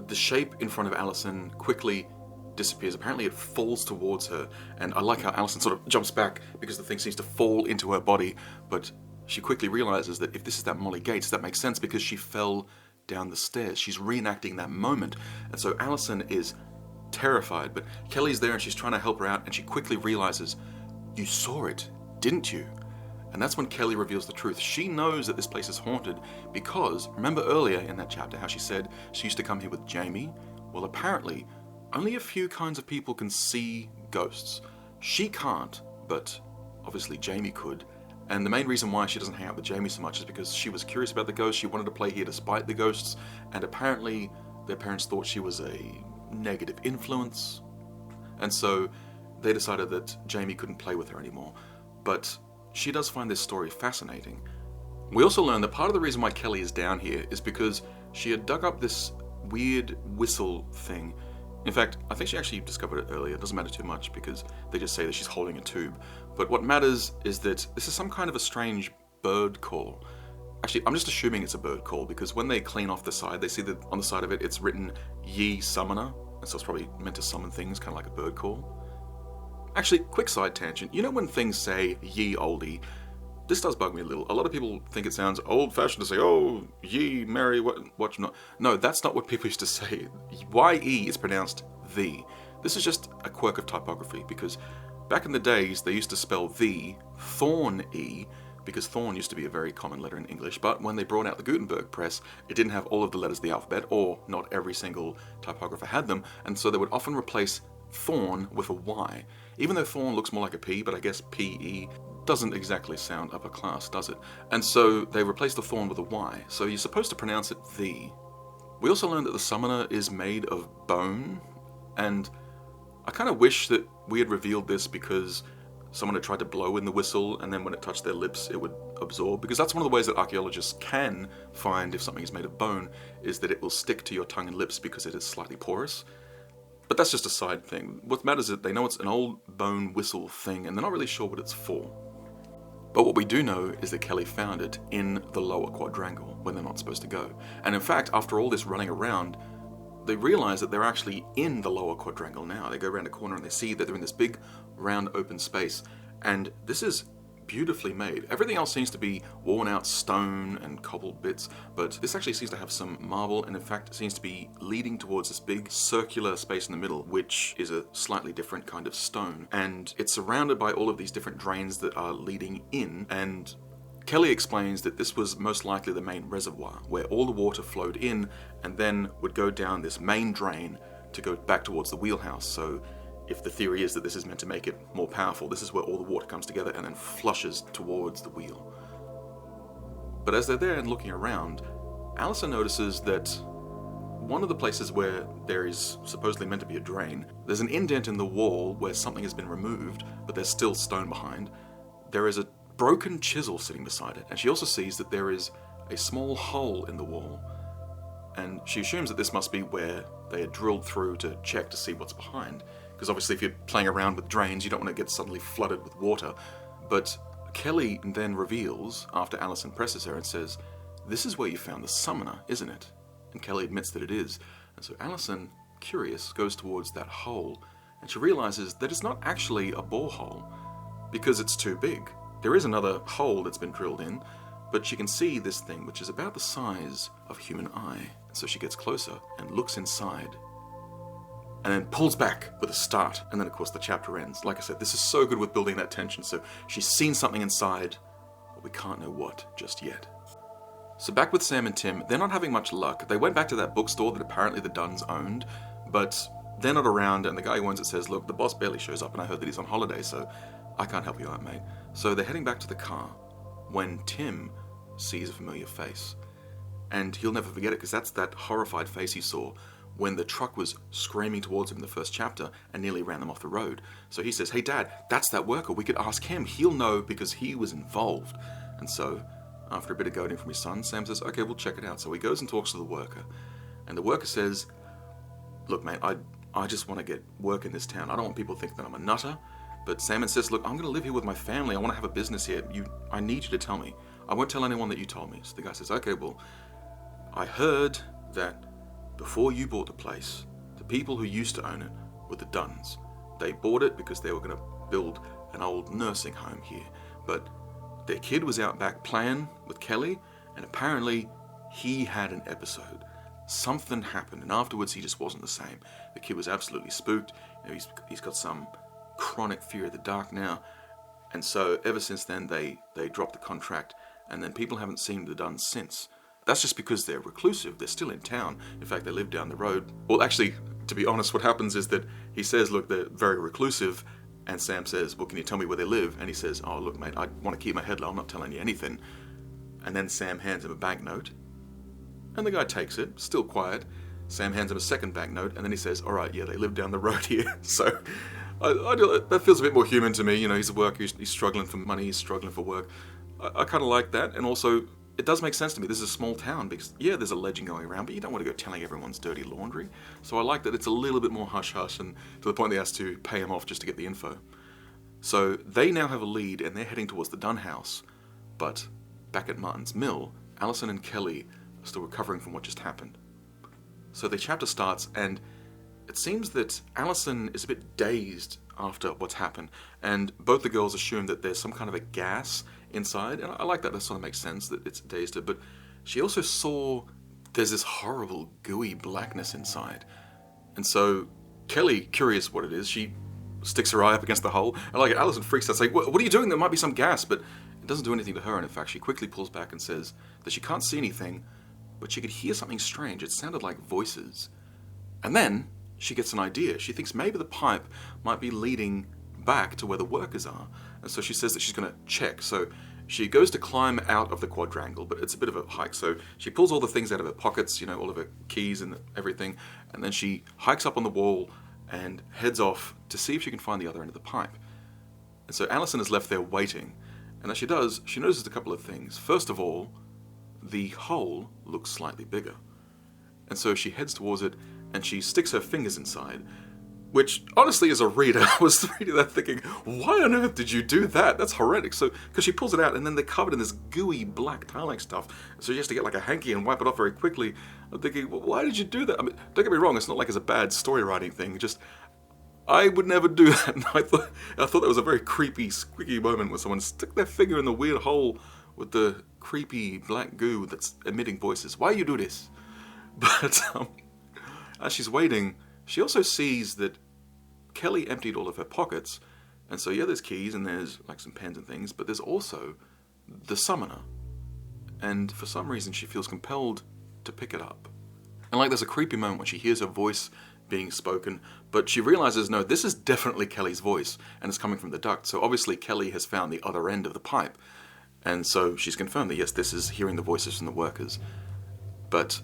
The shape in front of Allison quickly disappears. Apparently it falls towards her, and I like how Allison sort of jumps back because the thing seems to fall into her body, but she quickly realizes that if this is that Molly Gates, that makes sense because she fell down the stairs. She's reenacting that moment, and so Allison is terrified, but Kelly's there and she's trying to help her out, and she quickly realizes, you saw it, didn't you? And that's when Kelly reveals the truth. She knows that this place is haunted because, remember earlier in that chapter how she said she used to come here with Jamie? Well, apparently only a few kinds of people can see ghosts. She can't, but obviously Jamie could. And the main reason why she doesn't hang out with Jamie so much is because she was curious about the ghosts. She wanted to play here despite the ghosts, and apparently their parents thought she was a negative influence. And so they decided that Jamie couldn't play with her anymore. But she does find this story fascinating. We also learn that part of the reason why Kelly is down here is because she had dug up this weird whistle thing. In fact, I think she actually discovered it earlier. It doesn't matter too much because they just say that she's holding a tube. But what matters is that this is some kind of a strange bird call. Actually, I'm just assuming it's a bird call because when they clean off the side, they see that on the side of it, it's written Ye Summoner. And so it's probably meant to summon things, kind of like a bird call. Actually, quick side tangent. You know when things say ye oldie? This does bug me a little. A lot of people think it sounds old-fashioned to say, oh, ye, merry, what not. No, that's not what people used to say. Y-E is pronounced the. This is just a quirk of typography because back in the days, they used to spell the thorn-E because thorn used to be a very common letter in English, but when they brought out the Gutenberg press, it didn't have all of the letters of the alphabet, or not every single typographer had them, and so they would often replace thorn with a Y. Even though thorn looks more like a P, but I guess P-E doesn't exactly sound upper class, does it? And so they replaced the thorn with a Y, so you're supposed to pronounce it the. We also learned that the summoner is made of bone, and I kind of wish that we had revealed this because someone had tried to blow in the whistle, and then when it touched their lips, it would absorb. Because that's one of the ways that archaeologists can find if something is made of bone, is that it will stick to your tongue and lips because it is slightly porous. But that's just a side thing. What matters is that they know it's an old bone whistle thing, and they're not really sure what it's for. But what we do know is that Kelly found it in the lower quadrangle, when they're not supposed to go. And in fact, after all this running around, they realize that they're actually in the lower quadrangle now. They go around a corner and they see that they're in this big, round, open space. And this is beautifully made. Everything else seems to be worn out stone and cobbled bits, but this actually seems to have some marble, and in fact seems to be leading towards this big circular space in the middle, which is a slightly different kind of stone. And it's surrounded by all of these different drains that are leading in, and Kelly explains that this was most likely the main reservoir, where all the water flowed in and then would go down this main drain to go back towards the wheelhouse. So if the theory is that this is meant to make it more powerful, this is where all the water comes together and then flushes towards the wheel. But as they're there and looking around, Allison notices that one of the places where there is supposedly meant to be a drain, there's an indent in the wall where something has been removed, but there's still stone behind. There is a broken chisel sitting beside it, and she also sees that there is a small hole in the wall, and she assumes that this must be where they had drilled through to check to see what's behind, because obviously if you're playing around with drains, you don't want to get suddenly flooded with water. But Kelly then reveals, after Allison presses her and says, "This is where you found the summoner, isn't it?" And Kelly admits that it is, and so Allison, curious, goes towards that hole, and she realizes that it's not actually a borehole, because it's too big. There is another hole that's been drilled in, but she can see this thing, which is about the size of a human eye. So she gets closer and looks inside. and then pulls back with a start, and then of course the chapter ends. Like I said, this is so good with building that tension. So she's seen something inside, but we can't know what just yet. So back with Sam and Tim, they're not having much luck. They went back to that bookstore that apparently the Duns owned, but they're not around, and the guy who owns it says, look, the boss barely shows up, and I heard that he's on holiday, so I can't help you out, mate. So they're heading back to the car when Tim sees a familiar face. And he'll never forget it, because that's that horrified face he saw when the truck was screaming towards him in the first chapter and nearly ran them off the road. So he says, hey Dad, that's that worker. We could ask him. He'll know because he was involved. And so, after a bit of goading from his son, Sam says, okay, we'll check it out. So he goes and talks to the worker. And the worker says, look mate, I just want to get work in this town. I don't want people to think that I'm a nutter. But Sam says, look, I'm going to live here with my family. I want to have a business here. I need you to tell me. I won't tell anyone that you told me. So the guy says, okay, well, I heard that before you bought the place, the people who used to own it were the Duns. They bought it because they were going to build an old nursing home here. But their kid was out back playing with Kelly, and apparently he had an episode. Something happened, and afterwards he just wasn't the same. The kid was absolutely spooked. He's got some chronic fear of the dark now. And so ever since then, they dropped the contract, and then people haven't seen the Duns since. That's just because they're reclusive. They're still in town. In fact, they live down the road. Well, actually, to be honest, what happens is that he says, look, they're very reclusive. And Sam says, well, can you tell me where they live? And he says, oh, look, mate, I want to keep my head low. I'm not telling you anything. And then Sam hands him a banknote. And the guy takes it, still quiet. Sam hands him a second banknote. And then he says, all right, yeah, they live down the road here. So that feels a bit more human to me. You know, he's a worker. He's struggling for money. He's struggling for work. I kind of like that. And also, it does make sense to me. This is a small town because, yeah, there's a legend going around, but you don't want to go telling everyone's dirty laundry. So I like that it's a little bit more hush-hush, and to the point they has to pay him off just to get the info. So they now have a lead, and they're heading towards the Dunn house. But back at Martin's Mill, Allison and Kelly are still recovering from what just happened. So the chapter starts, and it seems that Allison is a bit dazed after what's happened, and both the girls assume that there's some kind of a gas inside, and I like that. That sort of makes sense that it's dazed her, but she also saw there's this horrible gooey blackness inside. And so Kelly, curious what it is, she sticks her eye up against the hole, and like Allison freaks out saying, what are you doing? There might be some gas, but it doesn't do anything to her, and in fact she quickly pulls back and says that she can't see anything, but she could hear something strange. It sounded like voices. And then she gets an idea. She thinks maybe the pipe might be leading back to where the workers are. And so she says that she's going to check. So she goes to climb out of the quadrangle, but it's a bit of a hike. So she pulls all the things out of her pockets, you know, all of her keys and everything. And then she hikes up on the wall and heads off to see if she can find the other end of the pipe. And so Allison is left there waiting. And as she does, she notices a couple of things. First of all, the hole looks slightly bigger. And so she heads towards it and she sticks her fingers inside. Which, honestly, as a reader, I was reading that thinking, why on earth did you do that? That's horrific. So, because she pulls it out, and then they're covered in this gooey black tile-like stuff. So she has to get like a hanky and wipe it off very quickly. I'm thinking, well, why did you do that? I mean, don't get me wrong, it's not like it's a bad story writing thing. Just, I would never do that. And I thought that was a very creepy, squeaky moment where someone stuck their finger in the weird hole with the creepy black goo that's emitting voices. Why you do this? But as she's waiting, she also sees that Kelly emptied all of her pockets, and so yeah, there's keys and there's like some pens and things, but there's also the summoner, and for some reason she feels compelled to pick it up. And like there's a creepy moment when she hears her voice being spoken, but she realizes, no, this is definitely Kelly's voice, and it's coming from the duct, so obviously Kelly has found the other end of the pipe, and so she's confirmed that yes, this is hearing the voices from the workers. But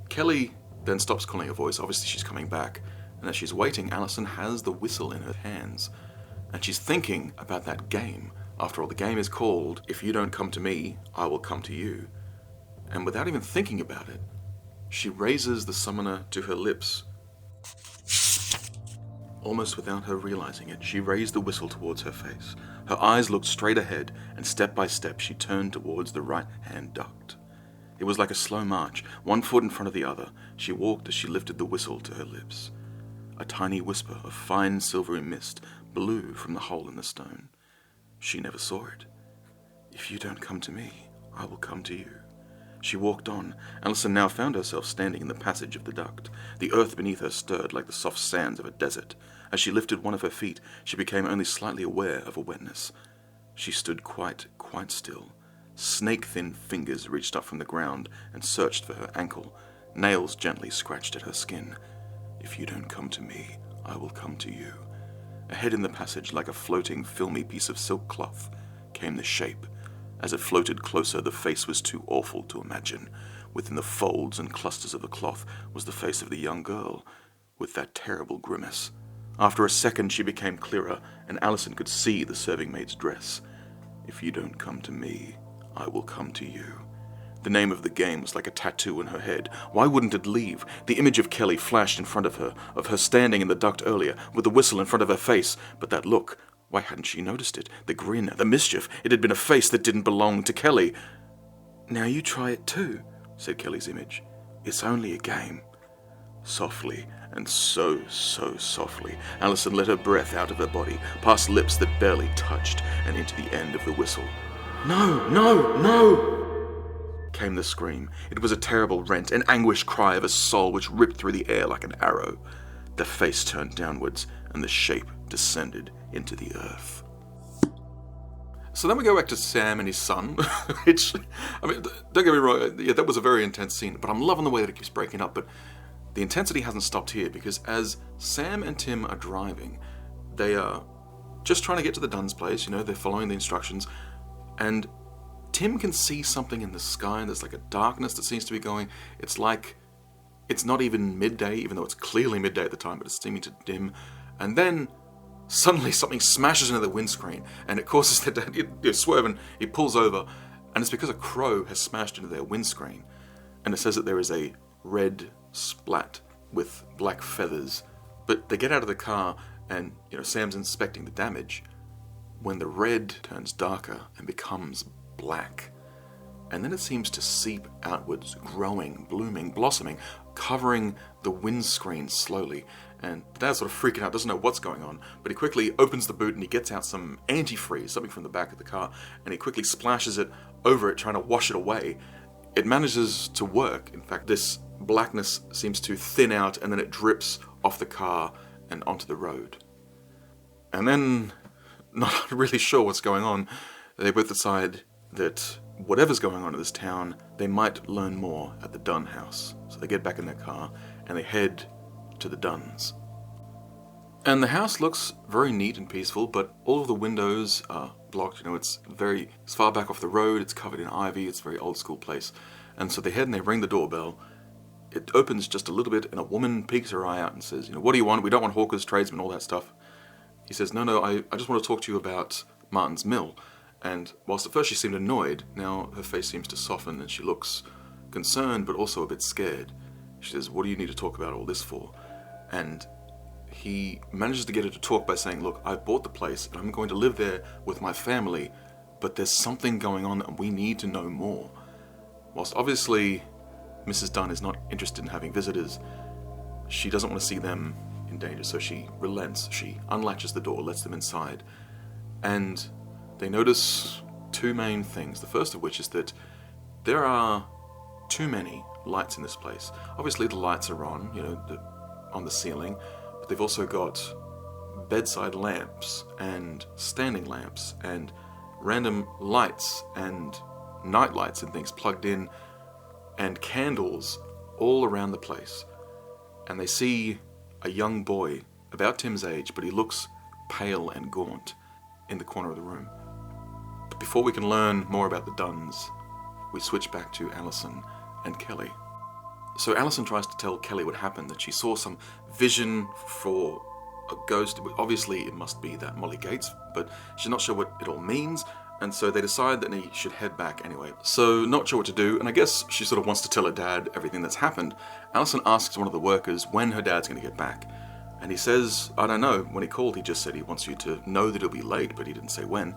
Kelly then stops calling her voice. Obviously she's coming back, and as she's waiting, Allison has the whistle in her hands, and she's thinking about that game. After all, the game is called If You Don't Come to Me, I Will Come to You. And without even thinking about it, she raises the summoner to her lips. Almost without her realizing it, she raised the whistle towards her face. Her eyes looked straight ahead, and step by step she turned towards the right-hand duct. It was like a slow march, one foot in front of the other. She walked as she lifted the whistle to her lips. A tiny whisper of fine silvery mist blew from the hole in the stone. She never saw it. If you don't come to me, I will come to you. She walked on. Alison now found herself standing in the passage of the duct. The earth beneath her stirred like the soft sands of a desert. As she lifted one of her feet, she became only slightly aware of a wetness. She stood quite still. Snake-thin fingers reached up from the ground and searched for her ankle. Nails gently scratched at her skin. "If you don't come to me, I will come to you." Ahead in the passage, like a floating, filmy piece of silk cloth, came the shape. As it floated closer, the face was too awful to imagine. Within the folds and clusters of the cloth was the face of the young girl, with that terrible grimace. After a second, she became clearer, and Alison could see the serving maid's dress. "If you don't come to me, I will come to you." The name of the game was like a tattoo in her head. Why wouldn't it leave? The image of Kelly flashed in front of her standing in the duct earlier, with the whistle in front of her face. But that look, why hadn't she noticed it? The grin, the mischief, it had been a face that didn't belong to Kelly. "Now you try it too," said Kelly's image. "It's only a game." Softly, and so softly, Alison let her breath out of her body, past lips that barely touched, and into the end of the whistle. "No, no, no!" came the scream. It was a terrible rent, an anguished cry of a soul which ripped through the air like an arrow. The face turned downwards, and the shape descended into the earth. So then we go back to Sam and his son, which, I mean, don't get me wrong, yeah, that was a very intense scene, but I'm loving the way that it keeps breaking up, but the intensity hasn't stopped here, because as Sam and Tim are driving, they are just trying to get to the Dunn's place, they're following the instructions, and Tim can see something in the sky, and there's like a darkness that seems to be going. It's like it's not even midday, even though it's clearly midday at the time, but it's seeming to dim. And then suddenly something smashes into the windscreen, and it causes their dad to swerve, and he pulls over, and it's because a crow has smashed into their windscreen. And it says that there is a red splat with black feathers. But they get out of the car, and Sam's inspecting the damage, when the red turns darker and becomes black, and then it seems to seep outwards, growing, blooming, blossoming, covering the windscreen slowly. And the dad's sort of freaking out, doesn't know what's going on, but he quickly opens the boot and he gets out some antifreeze, something from the back of the car, and he quickly splashes it over it, trying to wash it away. It manages to work. In fact, this blackness seems to thin out, and then it drips off the car and onto the road. And then, not really sure what's going on, they both decide that whatever's going on in this town, they might learn more at the Dunn house. So they get back in their car and they head to the Dunns. And the house looks very neat and peaceful, but all of the windows are blocked. It's far back off the road, it's covered in ivy, it's a very old school place. And so they head and they ring the doorbell. It opens just a little bit, and a woman peeks her eye out and says, "What do you want? We don't want hawkers, tradesmen, all that stuff." He says, No, I just want to talk to you about Martin's mill. And whilst at first she seemed annoyed, now her face seems to soften and she looks concerned but also a bit scared. She says, "What do you need to talk about all this for?" And he manages to get her to talk by saying, "Look, I bought the place and I'm going to live there with my family, but there's something going on and we need to know more." Whilst obviously Mrs. Dunn is not interested in having visitors, she doesn't want to see them in danger, so she relents. She unlatches the door, lets them inside, and they notice two main things. The first of which is that there are too many lights in this place. Obviously the lights are on, on the ceiling, but they've also got bedside lamps and standing lamps and random lights and night lights and things plugged in, and candles all around the place. And they see a young boy, about Tim's age, but he looks pale and gaunt, in the corner of the room. But before we can learn more about the Dunns, we switch back to Alison and Kelly. So Alison tries to tell Kelly what happened, that she saw some vision for a ghost. Obviously it must be that Molly Gates, but she's not sure what it all means, and so they decide that they should head back anyway. So not sure what to do, and I guess she sort of wants to tell her dad everything that's happened. Alison asks one of the workers when her dad's going to get back, and he says, "I don't know. When he called, he just said he wants you to know that he'll be late, but he didn't say when.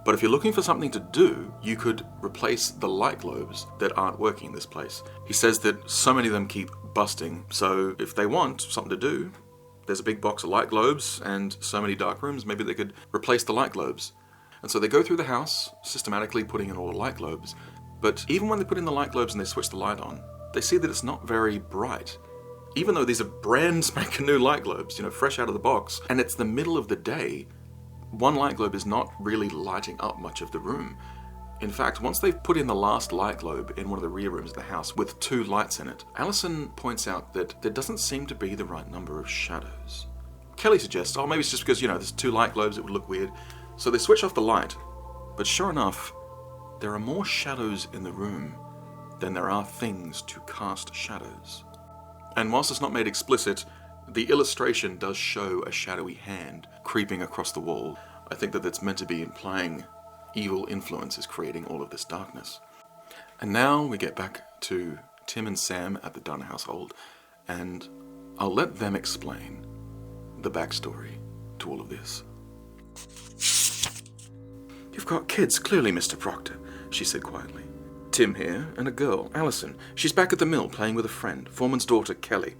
But if you're looking for something to do, you could replace the light globes that aren't working in this place." He says that so many of them keep busting, so if they want something to do, there's a big box of light globes and so many dark rooms, maybe they could replace the light globes. And so they go through the house, systematically putting in all the light globes, But even when they put in the light globes and they switch the light on, they see that it's not very bright. Even though these are brand spanking new light globes, fresh out of the box, and it's the middle of the day, one light globe is not really lighting up much of the room. In fact, once they've put in the last light globe in one of the rear rooms of the house with 2 lights in it, Alison points out that there doesn't seem to be the right number of shadows. Kelly suggests, maybe it's just because, there's 2 light globes, it would look weird. So they switch off the light, but sure enough, there are more shadows in the room than there are things to cast shadows. And whilst it's not made explicit, the illustration does show a shadowy hand creeping across the wall. I think that that's meant to be implying evil influence is creating all of this darkness. And now we get back to Tim and Sam at the Dunn household, and I'll let them explain the backstory to all of this. "You've got kids, clearly, Mr. Proctor," she said quietly. "Tim here, and a girl, Alison. She's back at the mill playing with a friend, foreman's daughter, Kelly."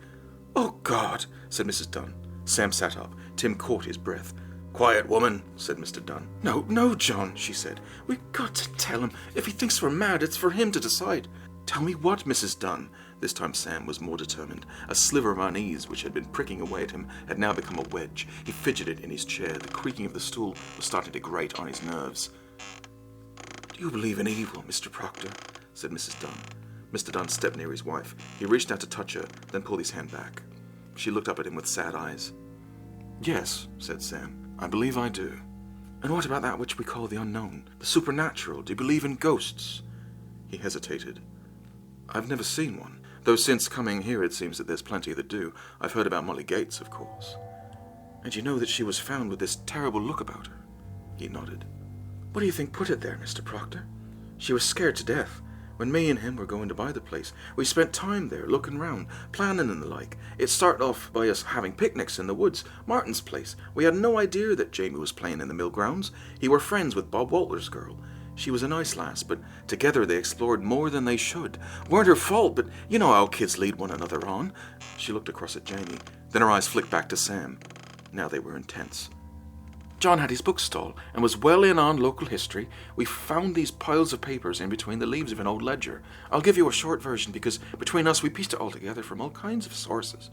"Oh, God," said Mrs. Dunn. Sam sat up. Tim caught his breath. "Quiet, woman," said Mr. Dunn. No, John," she said. "We've got to tell him. If he thinks we're mad, it's for him to decide." "Tell me what, Mrs. Dunn?" This time Sam was more determined. A sliver of unease, which had been pricking away at him, had now become a wedge. He fidgeted in his chair. The creaking of the stool was starting to grate on his nerves. "Do you believe in evil, Mr. Proctor?" said Mrs. Dunn. Mr. Dunn stepped near his wife. He reached out to touch her, then pulled his hand back. She looked up at him with sad eyes. "Yes," said Sam. "I believe I do." "And what about that which we call the unknown? The supernatural? Do you believe in ghosts?" He hesitated. "I've never seen one. Though since coming here it seems that there's plenty that do. I've heard about Molly Gates, of course." "And you know that she was found with this terrible look about her?" He nodded. "What do you think put it there, Mr. Proctor? She was scared to death. When me and him were going to buy the place, we spent time there, looking round, planning and the like. It started off by us having picnics in the woods, Martin's place. We had no idea that Jamie was playing in the mill grounds. He were friends with Bob Walter's girl. She was a nice lass, but together they explored more than they should. Weren't her fault, but you know how kids lead one another on." She looked across at Jamie, then her eyes flicked back to Sam. Now they were intense. "John had his bookstall and was well in on local history. We found these piles of papers in between the leaves of an old ledger. I'll give you a short version because between us we pieced it all together from all kinds of sources.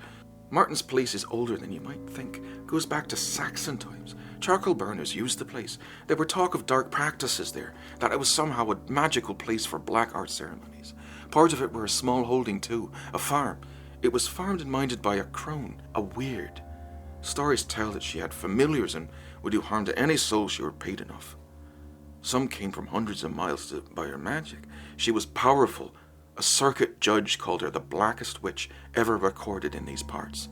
Martin's place is older than you might think. Goes back to Saxon times. Charcoal burners used the place. There were talk of dark practices there, that it was somehow a magical place for black art ceremonies. Part of it were a small holding too, a farm. It was farmed and minded by a crone, a weird. Stories tell that she had familiars and would do harm to any soul she were paid enough. Some came from hundreds of miles by her magic. She was powerful. A circuit judge called her the blackest witch ever recorded in these parts.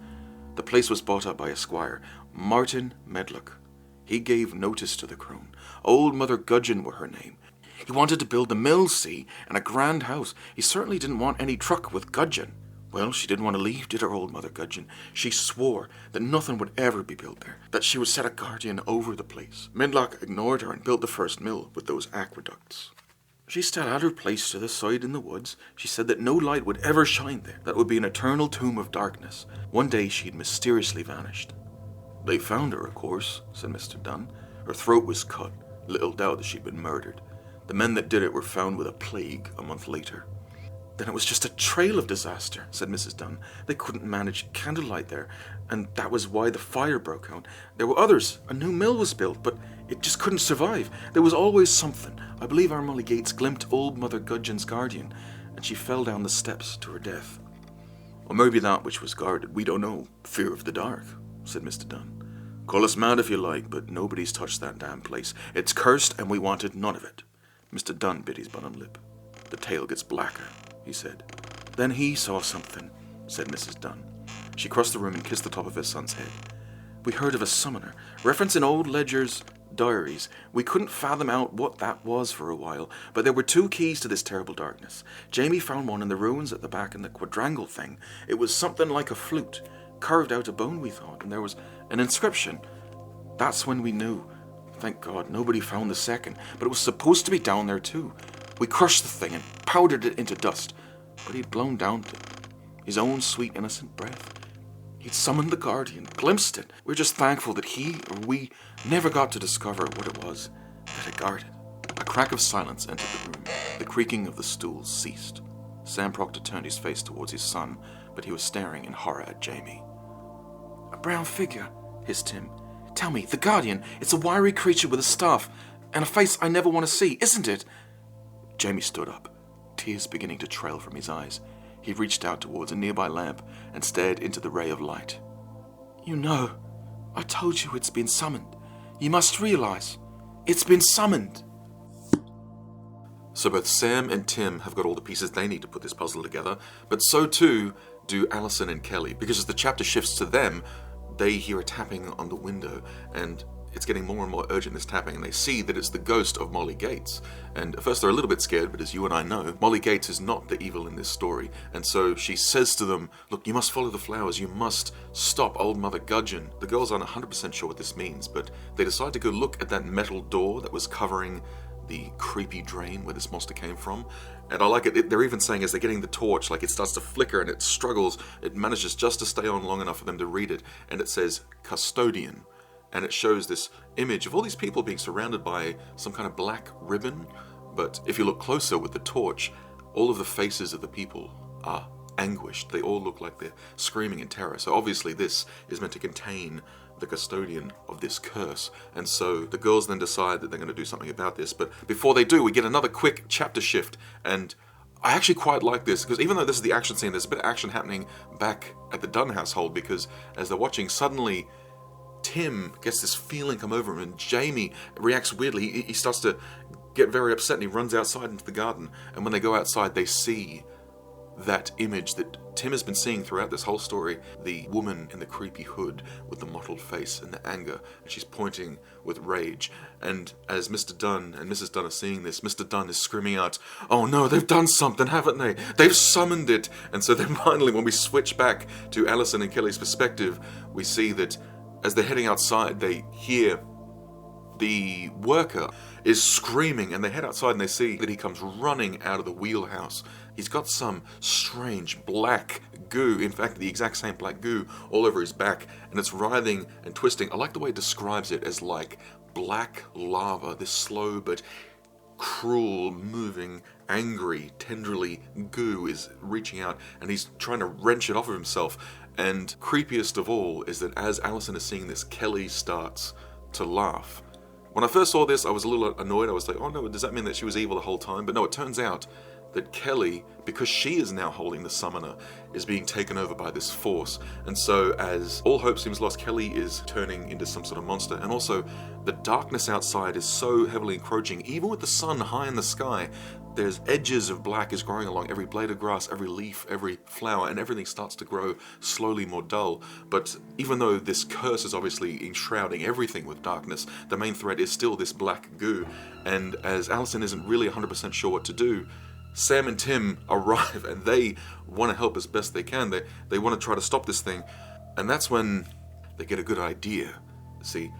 The place was bought up by a squire, Martin Medlock. He gave notice to the crone. Old Mother Gudgeon were her name. He wanted to build the mill, see, and a grand house. He certainly didn't want any truck with Gudgeon. Well, she didn't want to leave, did her old Mother Gudgeon. She swore that nothing would ever be built there, that she would set a guardian over the place. Medlock ignored her and built the first mill with those aqueducts. She still had her place to the side in the woods. She said that no light would ever shine there, that it would be an eternal tomb of darkness. One day she'd mysteriously vanished. They found her, of course, said Mr. Dunn. Her throat was cut. Little doubt that she'd been murdered. The men that did it were found with a plague a month later. Then it was just a trail of disaster, said Mrs. Dunn. They couldn't manage candlelight there, and that was why the fire broke out. There were others. A new mill was built, but it just couldn't survive. There was always something. I believe our Molly Gates glimpsed old Mother Gudgeon's guardian, and she fell down the steps to her death. Or maybe that which was guarded, we don't know. Fear of the dark, said Mr. Dunn. Call us mad if you like, but nobody's touched that damn place. It's cursed, and we wanted none of it. Mr. Dunn bit his bottom lip. The tale gets blacker, he said. Then he saw something, said Mrs. Dunn. She crossed the room and kissed the top of her son's head. We heard of a summoner, reference in old ledgers, diaries. We couldn't fathom out what that was for a while, but there were two keys to this terrible darkness. Jamie found one in the ruins at the back in the quadrangle thing. It was something like a flute, carved out of bone, we thought, and there was an inscription. That's when we knew. Thank God, nobody found the second, but it was supposed to be down there too. We crushed the thing and powdered it into dust, but he'd blown down to his own sweet innocent breath. He'd summoned the guardian, glimpsed it. We're just thankful that he or we never got to discover what it was that it guarded. A crack of silence entered the room. The creaking of the stools ceased. Sam Proctor turned his face towards his son, but he was staring in horror at Jamie. "A brown figure," hissed Tim. "Tell me, the Guardian, it's a wiry creature with a staff, and a face I never want to see, isn't it?" Jamie stood up, tears beginning to trail from his eyes. He reached out towards a nearby lamp and stared into the ray of light. "You know, I told you it's been summoned. You must realize, it's been summoned." So both Sam and Tim have got all the pieces they need to put this puzzle together, but so too do Allison and Kelly, because as the chapter shifts to them, they hear a tapping on the window, and it's getting more and more urgent, this tapping, and they see that it's the ghost of Molly Gates. And at first they're a little bit scared, but as you and I know, Molly Gates is not the evil in this story. And so she says to them, "Look, you must follow the flowers, you must stop Old Mother Gudgeon." The girls aren't 100% sure what this means, but they decide to go look at that metal door that was covering the creepy drain where this monster came from. And I like it, they're even saying as they're getting the torch, like it starts to flicker and it struggles, it manages just to stay on long enough for them to read it, and it says custodian. And it shows this image of all these people being surrounded by some kind of black ribbon. But if you look closer with the torch, all of the faces of the people are anguished. They all look like they're screaming in terror. So obviously this is meant to contain the custodian of this curse. And so the girls then decide that they're going to do something about this. But before they do, we get another quick chapter shift. And I actually quite like this, because even though this is the action scene, there's a bit of action happening back at the Dunn household, because as they're watching, suddenly Tim gets this feeling come over him, and Jamie reacts weirdly. He starts to get very upset, and he runs outside into the garden. And when they go outside, they see that image that Tim has been seeing throughout this whole story, the woman in the creepy hood with the mottled face and the anger, and she's pointing with rage. And as Mr. Dunn and Mrs. Dunn are seeing this, Mr. Dunn is screaming out, "Oh no, they've done something, haven't they? They've summoned it!" And so then finally, when we switch back to Allison and Kelly's perspective, we see that as they're heading outside, they hear the worker is screaming, and they head outside and they see that he comes running out of the wheelhouse. He's got some strange black goo, in fact the exact same black goo, all over his back, and it's writhing and twisting. I like the way it describes it as like black lava, this slow but cruel, moving, angry, tenderly goo is reaching out, and he's trying to wrench it off of himself. And creepiest of all is that as Allison is seeing this, Kelly starts to laugh. When I first saw this, I was a little annoyed. I was like, oh no, does that mean that she was evil the whole time? But no, it turns out that Kelly, because she is now holding the summoner, is being taken over by this force. And so as all hope seems lost, Kelly is turning into some sort of monster. And also, the darkness outside is so heavily encroaching, even with the sun high in the sky, there's edges of black is growing along every blade of grass, every leaf, every flower, and everything starts to grow slowly more dull. But even though this curse is obviously enshrouding everything with darkness, the main threat is still this black goo. And as Allison isn't really 100% sure what to do, Sam and Tim arrive, and they want to help as best they can. They want to try to stop this thing. And that's when they get a good idea. See,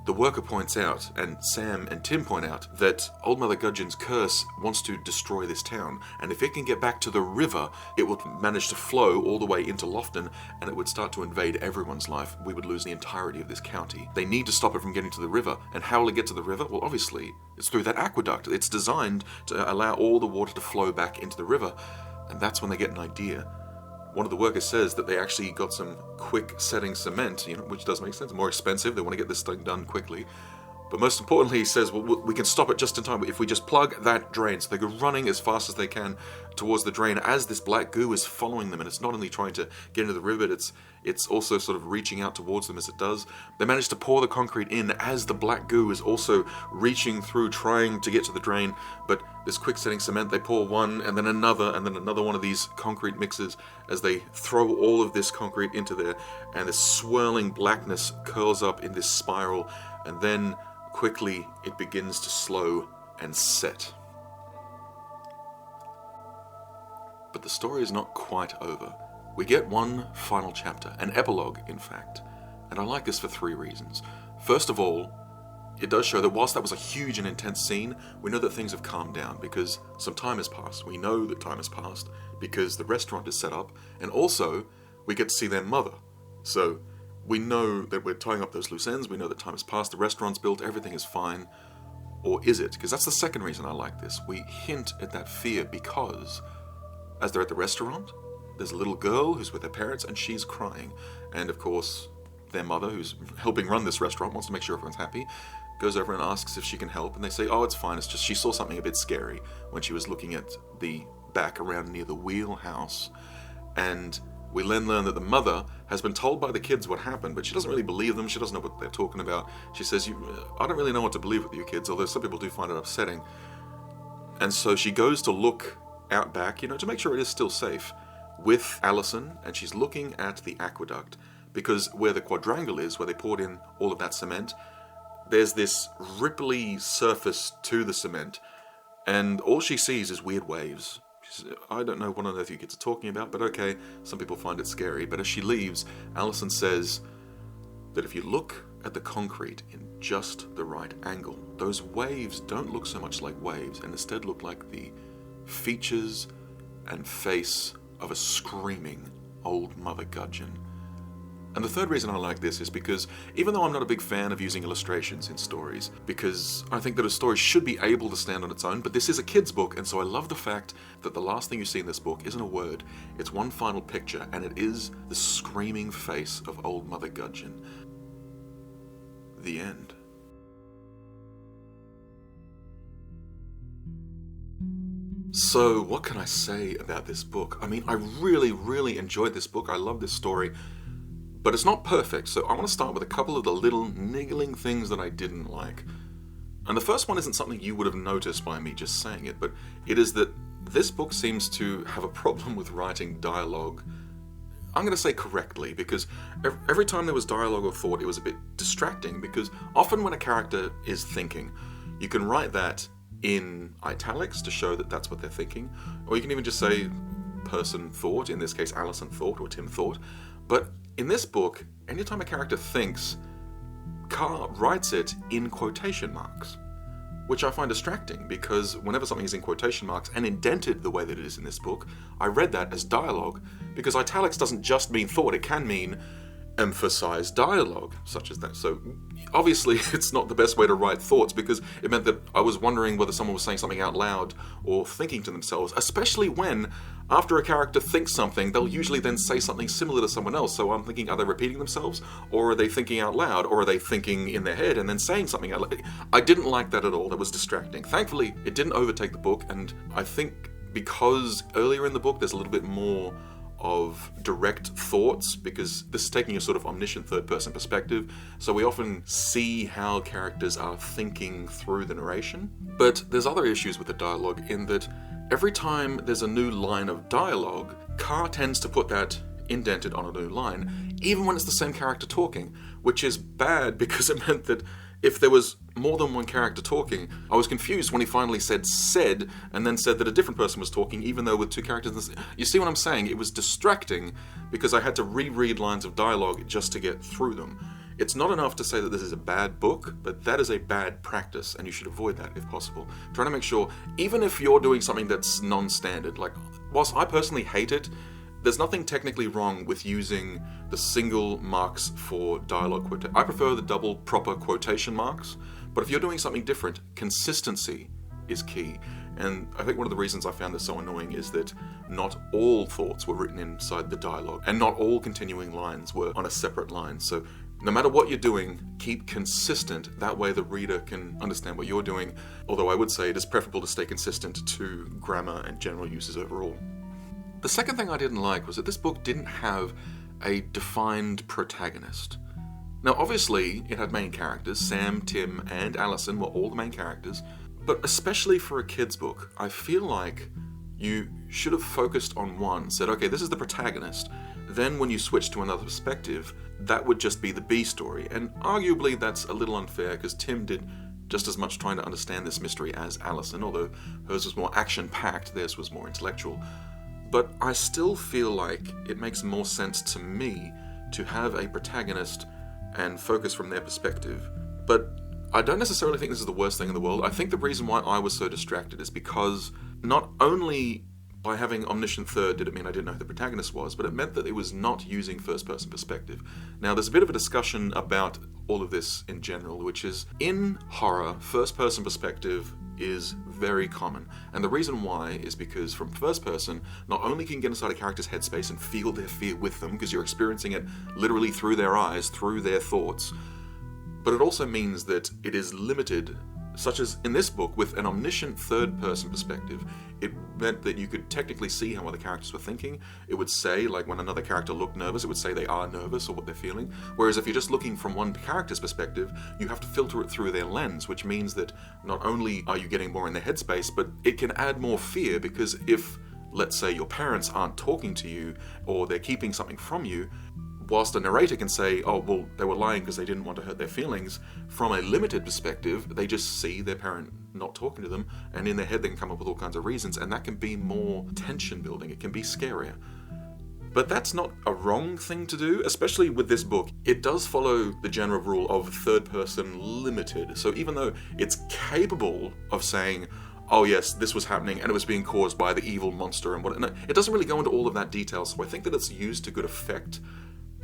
the worker points out, and Sam and Tim point out, that Old Mother Gudgeon's curse wants to destroy this town, and if it can get back to the river, it would manage to flow all the way into Lofton, and it would start to invade everyone's life. We would lose the entirety of this county. They need to stop it from getting to the river, and how will it get to the river? Well, obviously, it's through that aqueduct. It's designed to allow all the water to flow back into the river, and that's when they get an idea. One of the workers says that they actually got some quick setting cement, which does make sense, more expensive, they want to get this thing done quickly. But most importantly, he says, well, we can stop it just in time if we just plug that drain. So they go running as fast as they can towards the drain as this black goo is following them, and it's not only trying to get into the river, it's also sort of reaching out towards them as it does. They manage to pour the concrete in as the black goo is also reaching through, trying to get to the drain. But this quick setting cement, they pour one and then another one of these concrete mixes as they throw all of this concrete into there, and this swirling blackness curls up in this spiral, and then quickly it begins to slow and set. But the story is not quite over. We get one final chapter, an epilogue in fact, and I like this for 3 reasons. First of all, it does show that whilst that was a huge and intense scene, we know that things have calmed down because some time has passed. We know that time has passed because the restaurant is set up, and also we get to see their mother. So we know that we're tying up those loose ends, we know that time has passed, the restaurant's built, everything is fine. Or is it? Because that's the second reason I like this. We hint at that fear because, as they're at the restaurant, there's a little girl who's with her parents and she's crying. And of course, their mother, who's helping run this restaurant, wants to make sure everyone's happy, goes over and asks if she can help. And they say, oh, it's fine. It's just she saw something a bit scary when she was looking at the back around near the wheelhouse. And we then learn that the mother has been told by the kids what happened, but she doesn't really believe them. She doesn't know what they're talking about. She says, I don't really know what to believe with you kids, although some people do find it upsetting. And so she goes to look out back, to make sure it is still safe, with Allison, and she's looking at the aqueduct, because where the quadrangle is, where they poured in all of that cement, there's this ripply surface to the cement, and all she sees is weird waves. I don't know what on earth you kids are talking about, but okay, some people find it scary. But as she leaves, Allison says that if you look at the concrete in just the right angle, those waves don't look so much like waves, and instead look like the features and face of a screaming old mother gudgeon. And the third reason I like this is because, even though I'm not a big fan of using illustrations in stories, because I think that a story should be able to stand on its own, but this is a kid's book, and so I love the fact that the last thing you see in this book isn't a word, it's one final picture, and it is the screaming face of old mother gudgeon. The end. So, what can I say about this book? I mean, I really, really enjoyed this book. I love this story. But it's not perfect, so I want to start with a couple of the little niggling things that I didn't like. And the first one isn't something you would have noticed by me just saying it, but it is that this book seems to have a problem with writing dialogue. I'm going to say correctly, because every time there was dialogue or thought, it was a bit distracting, because often when a character is thinking, you can write that in italics to show that that's what they're thinking, or you can even just say person thought, in this case Allison thought or Tim thought. But in this book, anytime a character thinks, Carr writes it in quotation marks, which I find distracting, because whenever something is in quotation marks and indented the way that it is in this book, I read that as dialogue, because italics doesn't just mean thought, it can mean emphasize dialogue, such as that. So obviously it's not the best way to write thoughts, because it meant that I was wondering whether someone was saying something out loud or thinking to themselves, especially when after a character thinks something, they'll usually then say something similar to someone else. So I'm thinking, are they repeating themselves, or are they thinking out loud, or are they thinking in their head and then saying something out loud? I didn't like that at all. That was distracting. Thankfully, it didn't overtake the book, and I think because earlier in the book there's a little bit more of direct thoughts, because this is taking a sort of omniscient third-person perspective, so we often see how characters are thinking through the narration. But there's other issues with the dialogue in that every time there's a new line of dialogue, Carr tends to put that indented on a new line, even when it's the same character talking, which is bad because it meant that if there was more than one character talking, I was confused when he finally said and then said that a different person was talking, even though with two characters. You see what I'm saying? It was distracting because I had to reread lines of dialogue just to get through them. It's not enough to say that this is a bad book, but that is a bad practice, and you should avoid that if possible. Trying to make sure, even if you're doing something that's non-standard, like, whilst I personally hate it, there's nothing technically wrong with using the single marks for dialogue. I prefer the double proper quotation marks, but if you're doing something different, consistency is key. And I think one of the reasons I found this so annoying is that not all thoughts were written inside the dialogue, and not all continuing lines were on a separate line. So no matter what you're doing, keep consistent. That way the reader can understand what you're doing. Although I would say it is preferable to stay consistent to grammar and general uses overall. The second thing I didn't like was that this book didn't have a defined protagonist. Now obviously it had main characters, Sam, Tim, and Allison were all the main characters, but especially for a kid's book, I feel like you should have focused on one, said, okay, this is the protagonist, then when you switch to another perspective, that would just be the B story, and arguably that's a little unfair because Tim did just as much trying to understand this mystery as Allison, although hers was more action-packed, theirs was more intellectual. But I still feel like it makes more sense to me to have a protagonist and focus from their perspective. But I don't necessarily think this is the worst thing in the world. I think the reason why I was so distracted is because not only by having omniscient third did it mean I didn't know who the protagonist was, but it meant that it was not using first-person perspective. Now, there's a bit of a discussion about all of this in general, which is, in horror, first-person perspective is very common. And the reason why is because from first person, not only can you get inside a character's headspace and feel their fear with them, because you're experiencing it literally through their eyes, through their thoughts, but it also means that it is limited, such as in this book, with an omniscient third-person perspective. It meant that you could technically see how other characters were thinking. It would say, like when another character looked nervous, it would say they are nervous or what they're feeling. Whereas if you're just looking from one character's perspective, you have to filter it through their lens, which means that not only are you getting more in their headspace, but it can add more fear, because if, let's say, your parents aren't talking to you or they're keeping something from you, whilst a narrator can say, oh, well, they were lying because they didn't want to hurt their feelings, from a limited perspective, they just see their parent not talking to them, and in their head they can come up with all kinds of reasons, and that can be more tension building. It can be scarier. But that's not a wrong thing to do, especially with this book. It does follow the general rule of third person limited. So even though it's capable of saying, oh yes, this was happening and it was being caused by the evil monster and what, no, it doesn't really go into all of that detail, so I think that it's used to good effect.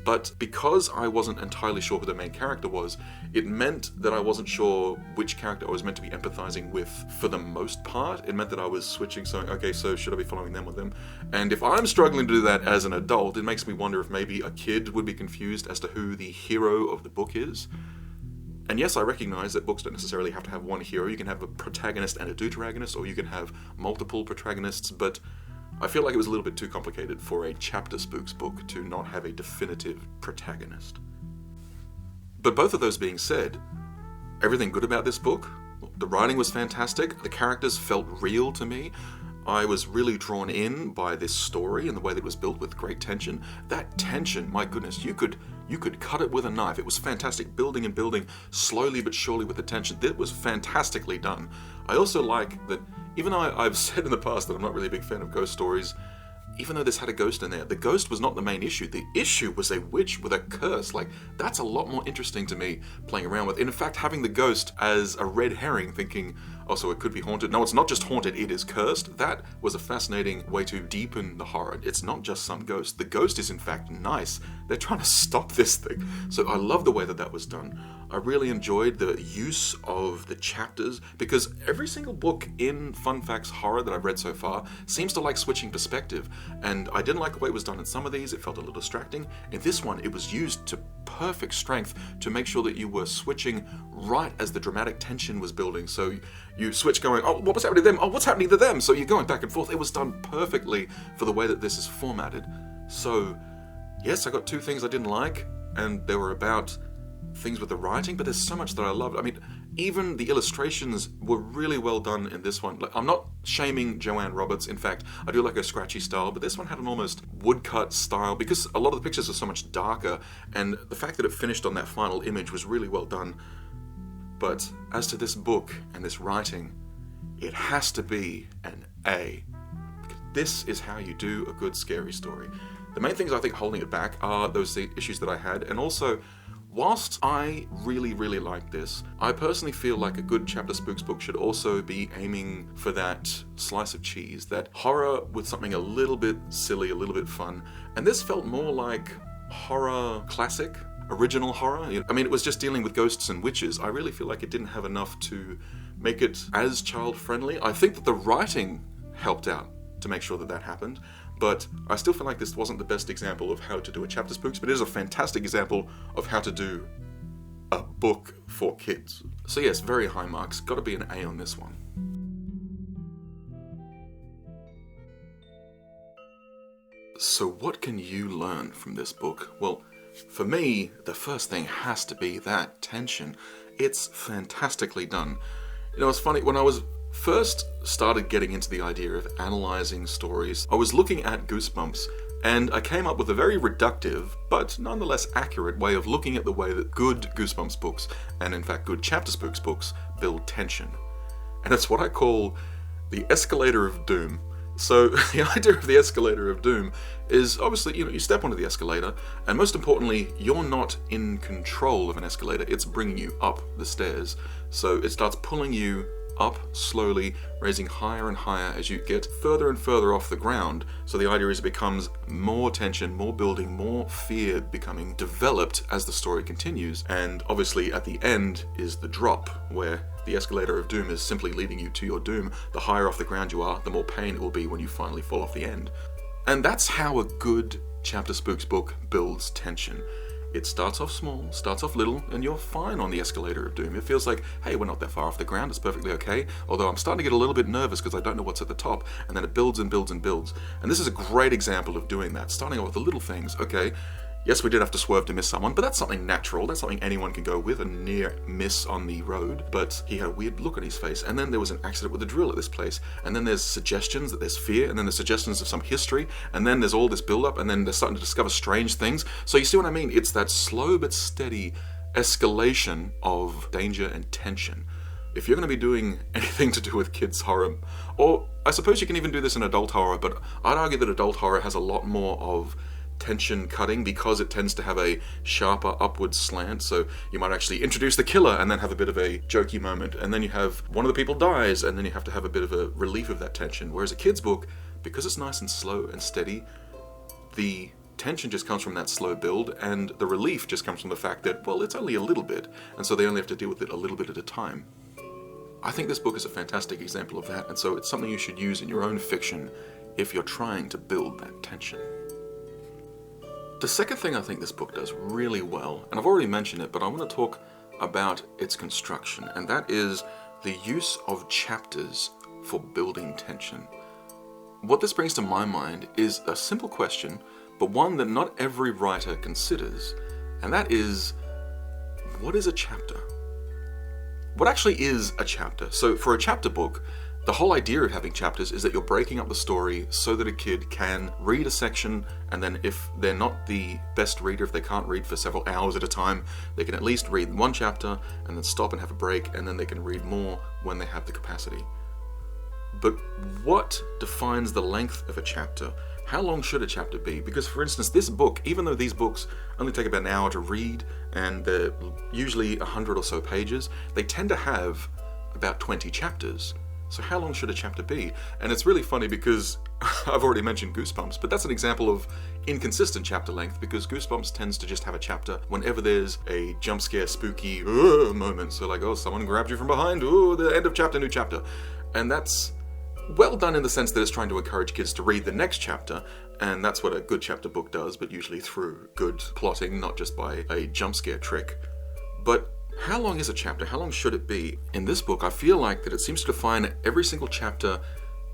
But because I wasn't entirely sure who the main character was, it meant that I wasn't sure which character I was meant to be empathizing with for the most part. It meant that I was switching, saying, okay, so should I be following them or them? And if I'm struggling to do that as an adult, it makes me wonder if maybe a kid would be confused as to who the hero of the book is. And yes, I recognize that books don't necessarily have to have one hero. You can have a protagonist and a deuteragonist, or you can have multiple protagonists, but I feel like it was a little bit too complicated for a Chapterspooks book to not have a definitive protagonist. But both of those being said, everything good about this book. The writing was fantastic, the characters felt real to me, I was really drawn in by this story and the way that it was built with great tension. That tension, my goodness, you could cut it with a knife. It was fantastic, building and building, slowly but surely with the tension. That was fantastically done. I also like that, even though I've said in the past that I'm not really a big fan of ghost stories, even though this had a ghost in there, the ghost was not the main issue. The issue was a witch with a curse. Like, that's a lot more interesting to me playing around with. In fact, having the ghost as a red herring, thinking, oh, so it could be haunted. No, it's not just haunted, it is cursed. That was a fascinating way to deepen the horror. It's not just some ghost. The ghost is, in fact, nice. They're trying to stop this thing. So I love the way that was done. I really enjoyed the use of the chapters, because every single book in FunFax Horror that I've read so far seems to like switching perspective, and I didn't like the way it was done in some of these. It felt a little distracting. In this one, it was used to perfect strength to make sure that you were switching right as the dramatic tension was building. So you switch going, oh, what was happening to them? Oh, what's happening to them? So you're going back and forth. It was done perfectly for the way that this is formatted. So yes, I got two things I didn't like, and they were about things with the writing, but there's so much that I loved. I mean, even the illustrations were really well done in this one. Like, I'm not shaming Joanne Roberts. In fact, I do like her scratchy style, but this one had an almost woodcut style, because a lot of the pictures are so much darker, and the fact that it finished on that final image was really well done. But as to this book and this writing, it has to be an A. Because this is how you do a good scary story. The main things I think holding it back are those issues that I had, and also, whilst I really, really like this, I personally feel like a good Chapterspooks book should also be aiming for that slice of cheese, that horror with something a little bit silly, a little bit fun. And this felt more like horror classic, original horror. I mean, it was just dealing with ghosts and witches. I really feel like it didn't have enough to make it as child-friendly. I think that the writing helped out to make sure that that happened. But I still feel like this wasn't the best example of how to do a Chapterspooks, but it is a fantastic example of how to do a book for kids. So yes, very high marks. Gotta be an A on this one. So what can you learn from this book? Well, for me, the first thing has to be that tension. It's fantastically done. You know, it's funny, when I was first started getting into the idea of analyzing stories, I was looking at Goosebumps, and I came up with a very reductive, but nonetheless accurate way of looking at the way that good Goosebumps books, and in fact good Chapterspooks books, build tension. And it's what I call the escalator of doom. So the idea of the escalator of doom is obviously, you step onto the escalator, and most importantly, you're not in control of an escalator. It's bringing you up the stairs. So it starts pulling you up slowly, raising higher and higher as you get further and further off the ground. So the idea is it becomes more tension, more building, more fear becoming developed as the story continues. And obviously at the end is the drop, where the escalator of doom is simply leading you to your doom. The higher off the ground you are, the more pain it will be when you finally fall off the end. And that's how a good Chapterspooks book builds tension. It starts off small, starts off little, and you're fine on the escalator of doom. It feels like, hey, we're not that far off the ground, it's perfectly okay. Although I'm starting to get a little bit nervous because I don't know what's at the top, and then it builds and builds and builds. And this is a great example of doing that, starting off with the little things. Okay, yes, we did have to swerve to miss someone, but that's something natural. That's something anyone can go with, a near miss on the road. But he had a weird look on his face, and then there was an accident with a drill at this place, and then there's suggestions that there's fear, and then there's suggestions of some history, and then there's all this build-up, and then they're starting to discover strange things. So you see what I mean? It's that slow but steady escalation of danger and tension. If you're going to be doing anything to do with kids' horror, or I suppose you can even do this in adult horror, but I'd argue that adult horror has a lot more of tension cutting because it tends to have a sharper upward slant. So you might actually introduce the killer and then have a bit of a jokey moment, and then you have one of the people dies and then you have to have a bit of a relief of that tension. Whereas a kid's book, because it's nice and slow and steady, the tension just comes from that slow build, and the relief just comes from the fact that, well, it's only a little bit, and so they only have to deal with it a little bit at a time. I think this book is a fantastic example of that, and so it's something you should use in your own fiction if you're trying to build that tension. The second thing I think this book does really well, and I've already mentioned it, but I want to talk about its construction, and that is the use of chapters for building tension. What this brings to my mind is a simple question, but one that not every writer considers, and that is, what is a chapter? What actually is a chapter? So for a chapter book, the whole idea of having chapters is that you're breaking up the story so that a kid can read a section, and then if they're not the best reader, if they can't read for several hours at a time, they can at least read one chapter and then stop and have a break, and then they can read more when they have the capacity. But what defines the length of a chapter? How long should a chapter be? Because for instance, this book, even though these books only take about an hour to read and they're usually 100 or so pages, they tend to have about 20 chapters. So how long should a chapter be? And it's really funny because I've already mentioned Goosebumps, but that's an example of inconsistent chapter length, because Goosebumps tends to just have a chapter whenever there's a jump scare, spooky moment. So like, oh, someone grabbed you from behind, oh, the end of chapter, new chapter. And that's well done in the sense that it's trying to encourage kids to read the next chapter, and that's what a good chapter book does, but usually through good plotting, not just by a jump scare trick. But how long is a chapter? How long should it be? In this book, I feel like that it seems to define every single chapter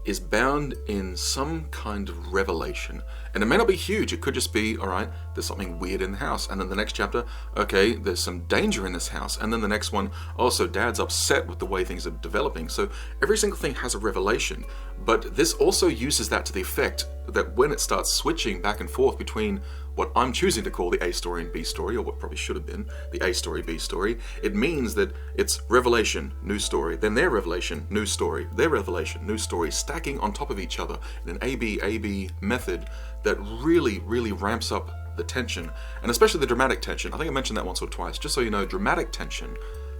is bound in some kind of revelation. And it may not be huge, it could just be, alright, there's something weird in the house. And then the next chapter, okay, there's some danger in this house. And then the next one, also Dad's upset with the way things are developing. So every single thing has a revelation. But this also uses that to the effect that when it starts switching back and forth between what I'm choosing to call the A story and B story, or what probably should have been the A story, B story, it means that it's revelation, new story, then their revelation, new story, their revelation, new story, stacking on top of each other in an A-B method that really, really ramps up the tension, and especially the dramatic tension. I think I mentioned that once or twice, just so you know, dramatic tension,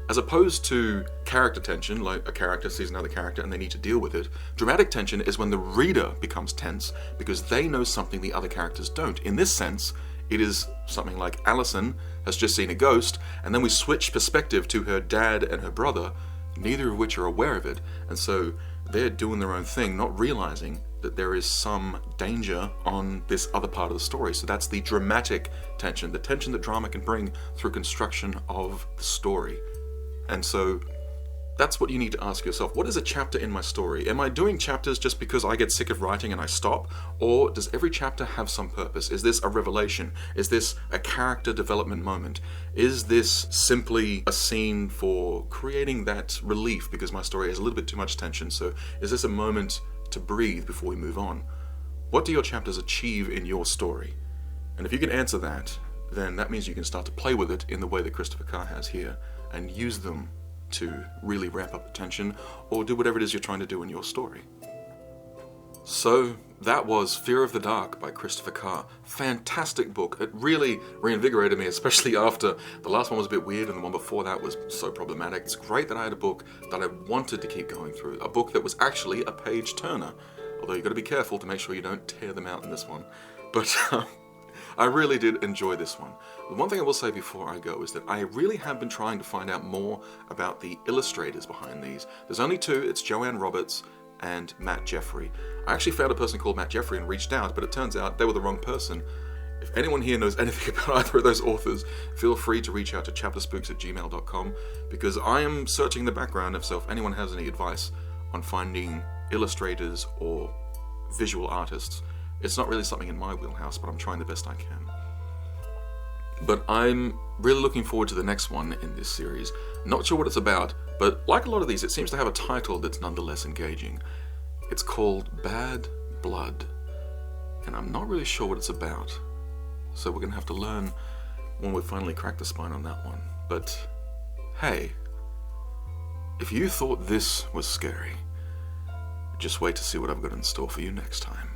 as opposed to character tension, like a character sees another character and they need to deal with it. Dramatic tension is when the reader becomes tense because they know something the other characters don't. In this sense, it is something like Allison has just seen a ghost, and then we switch perspective to her dad and her brother, neither of which are aware of it, and so they're doing their own thing, not realizing that there is some danger on this other part of the story. So that's the dramatic tension, the tension that drama can bring through construction of the story. And so that's what you need to ask yourself. What is a chapter in my story? Am I doing chapters just because I get sick of writing and I stop? Or does every chapter have some purpose? Is this a revelation? Is this a character development moment? Is this simply a scene for creating that relief because my story has a little bit too much tension? So is this a moment to breathe before we move on? What do your chapters achieve in your story? And if you can answer that, then that means you can start to play with it in the way that Christopher Carr has here, and use them to really ramp up the tension or do whatever it is you're trying to do in your story. So that was Fear of the Dark by Christopher Carr. Fantastic book. It really reinvigorated me, especially after the last one was a bit weird and the one before that was so problematic. It's great that I had a book that I wanted to keep going through. A book that was actually a page turner. Although you've got to be careful to make sure you don't tear them out in this one. But I really did enjoy this one. The one thing I will say before I go is that I really have been trying to find out more about the illustrators behind these. There's only two. It's Joanne Roberts and Matt Jeffrey. I actually found a person called Matt Jeffrey and reached out, but it turns out they were the wrong person. If anyone here knows anything about either of those authors, feel free to reach out to chapterspooks@gmail.com, because I am searching the background if anyone has any advice on finding illustrators or visual artists. It's not really something in my wheelhouse, but I'm trying the best I can. But I'm really looking forward to the next one in this series. Not sure what it's about, but like a lot of these, it seems to have a title that's nonetheless engaging. It's called Bad Blood, and I'm not really sure what it's about. So we're going to have to learn when we finally crack the spine on that one. But hey, if you thought this was scary, just wait to see what I've got in store for you next time.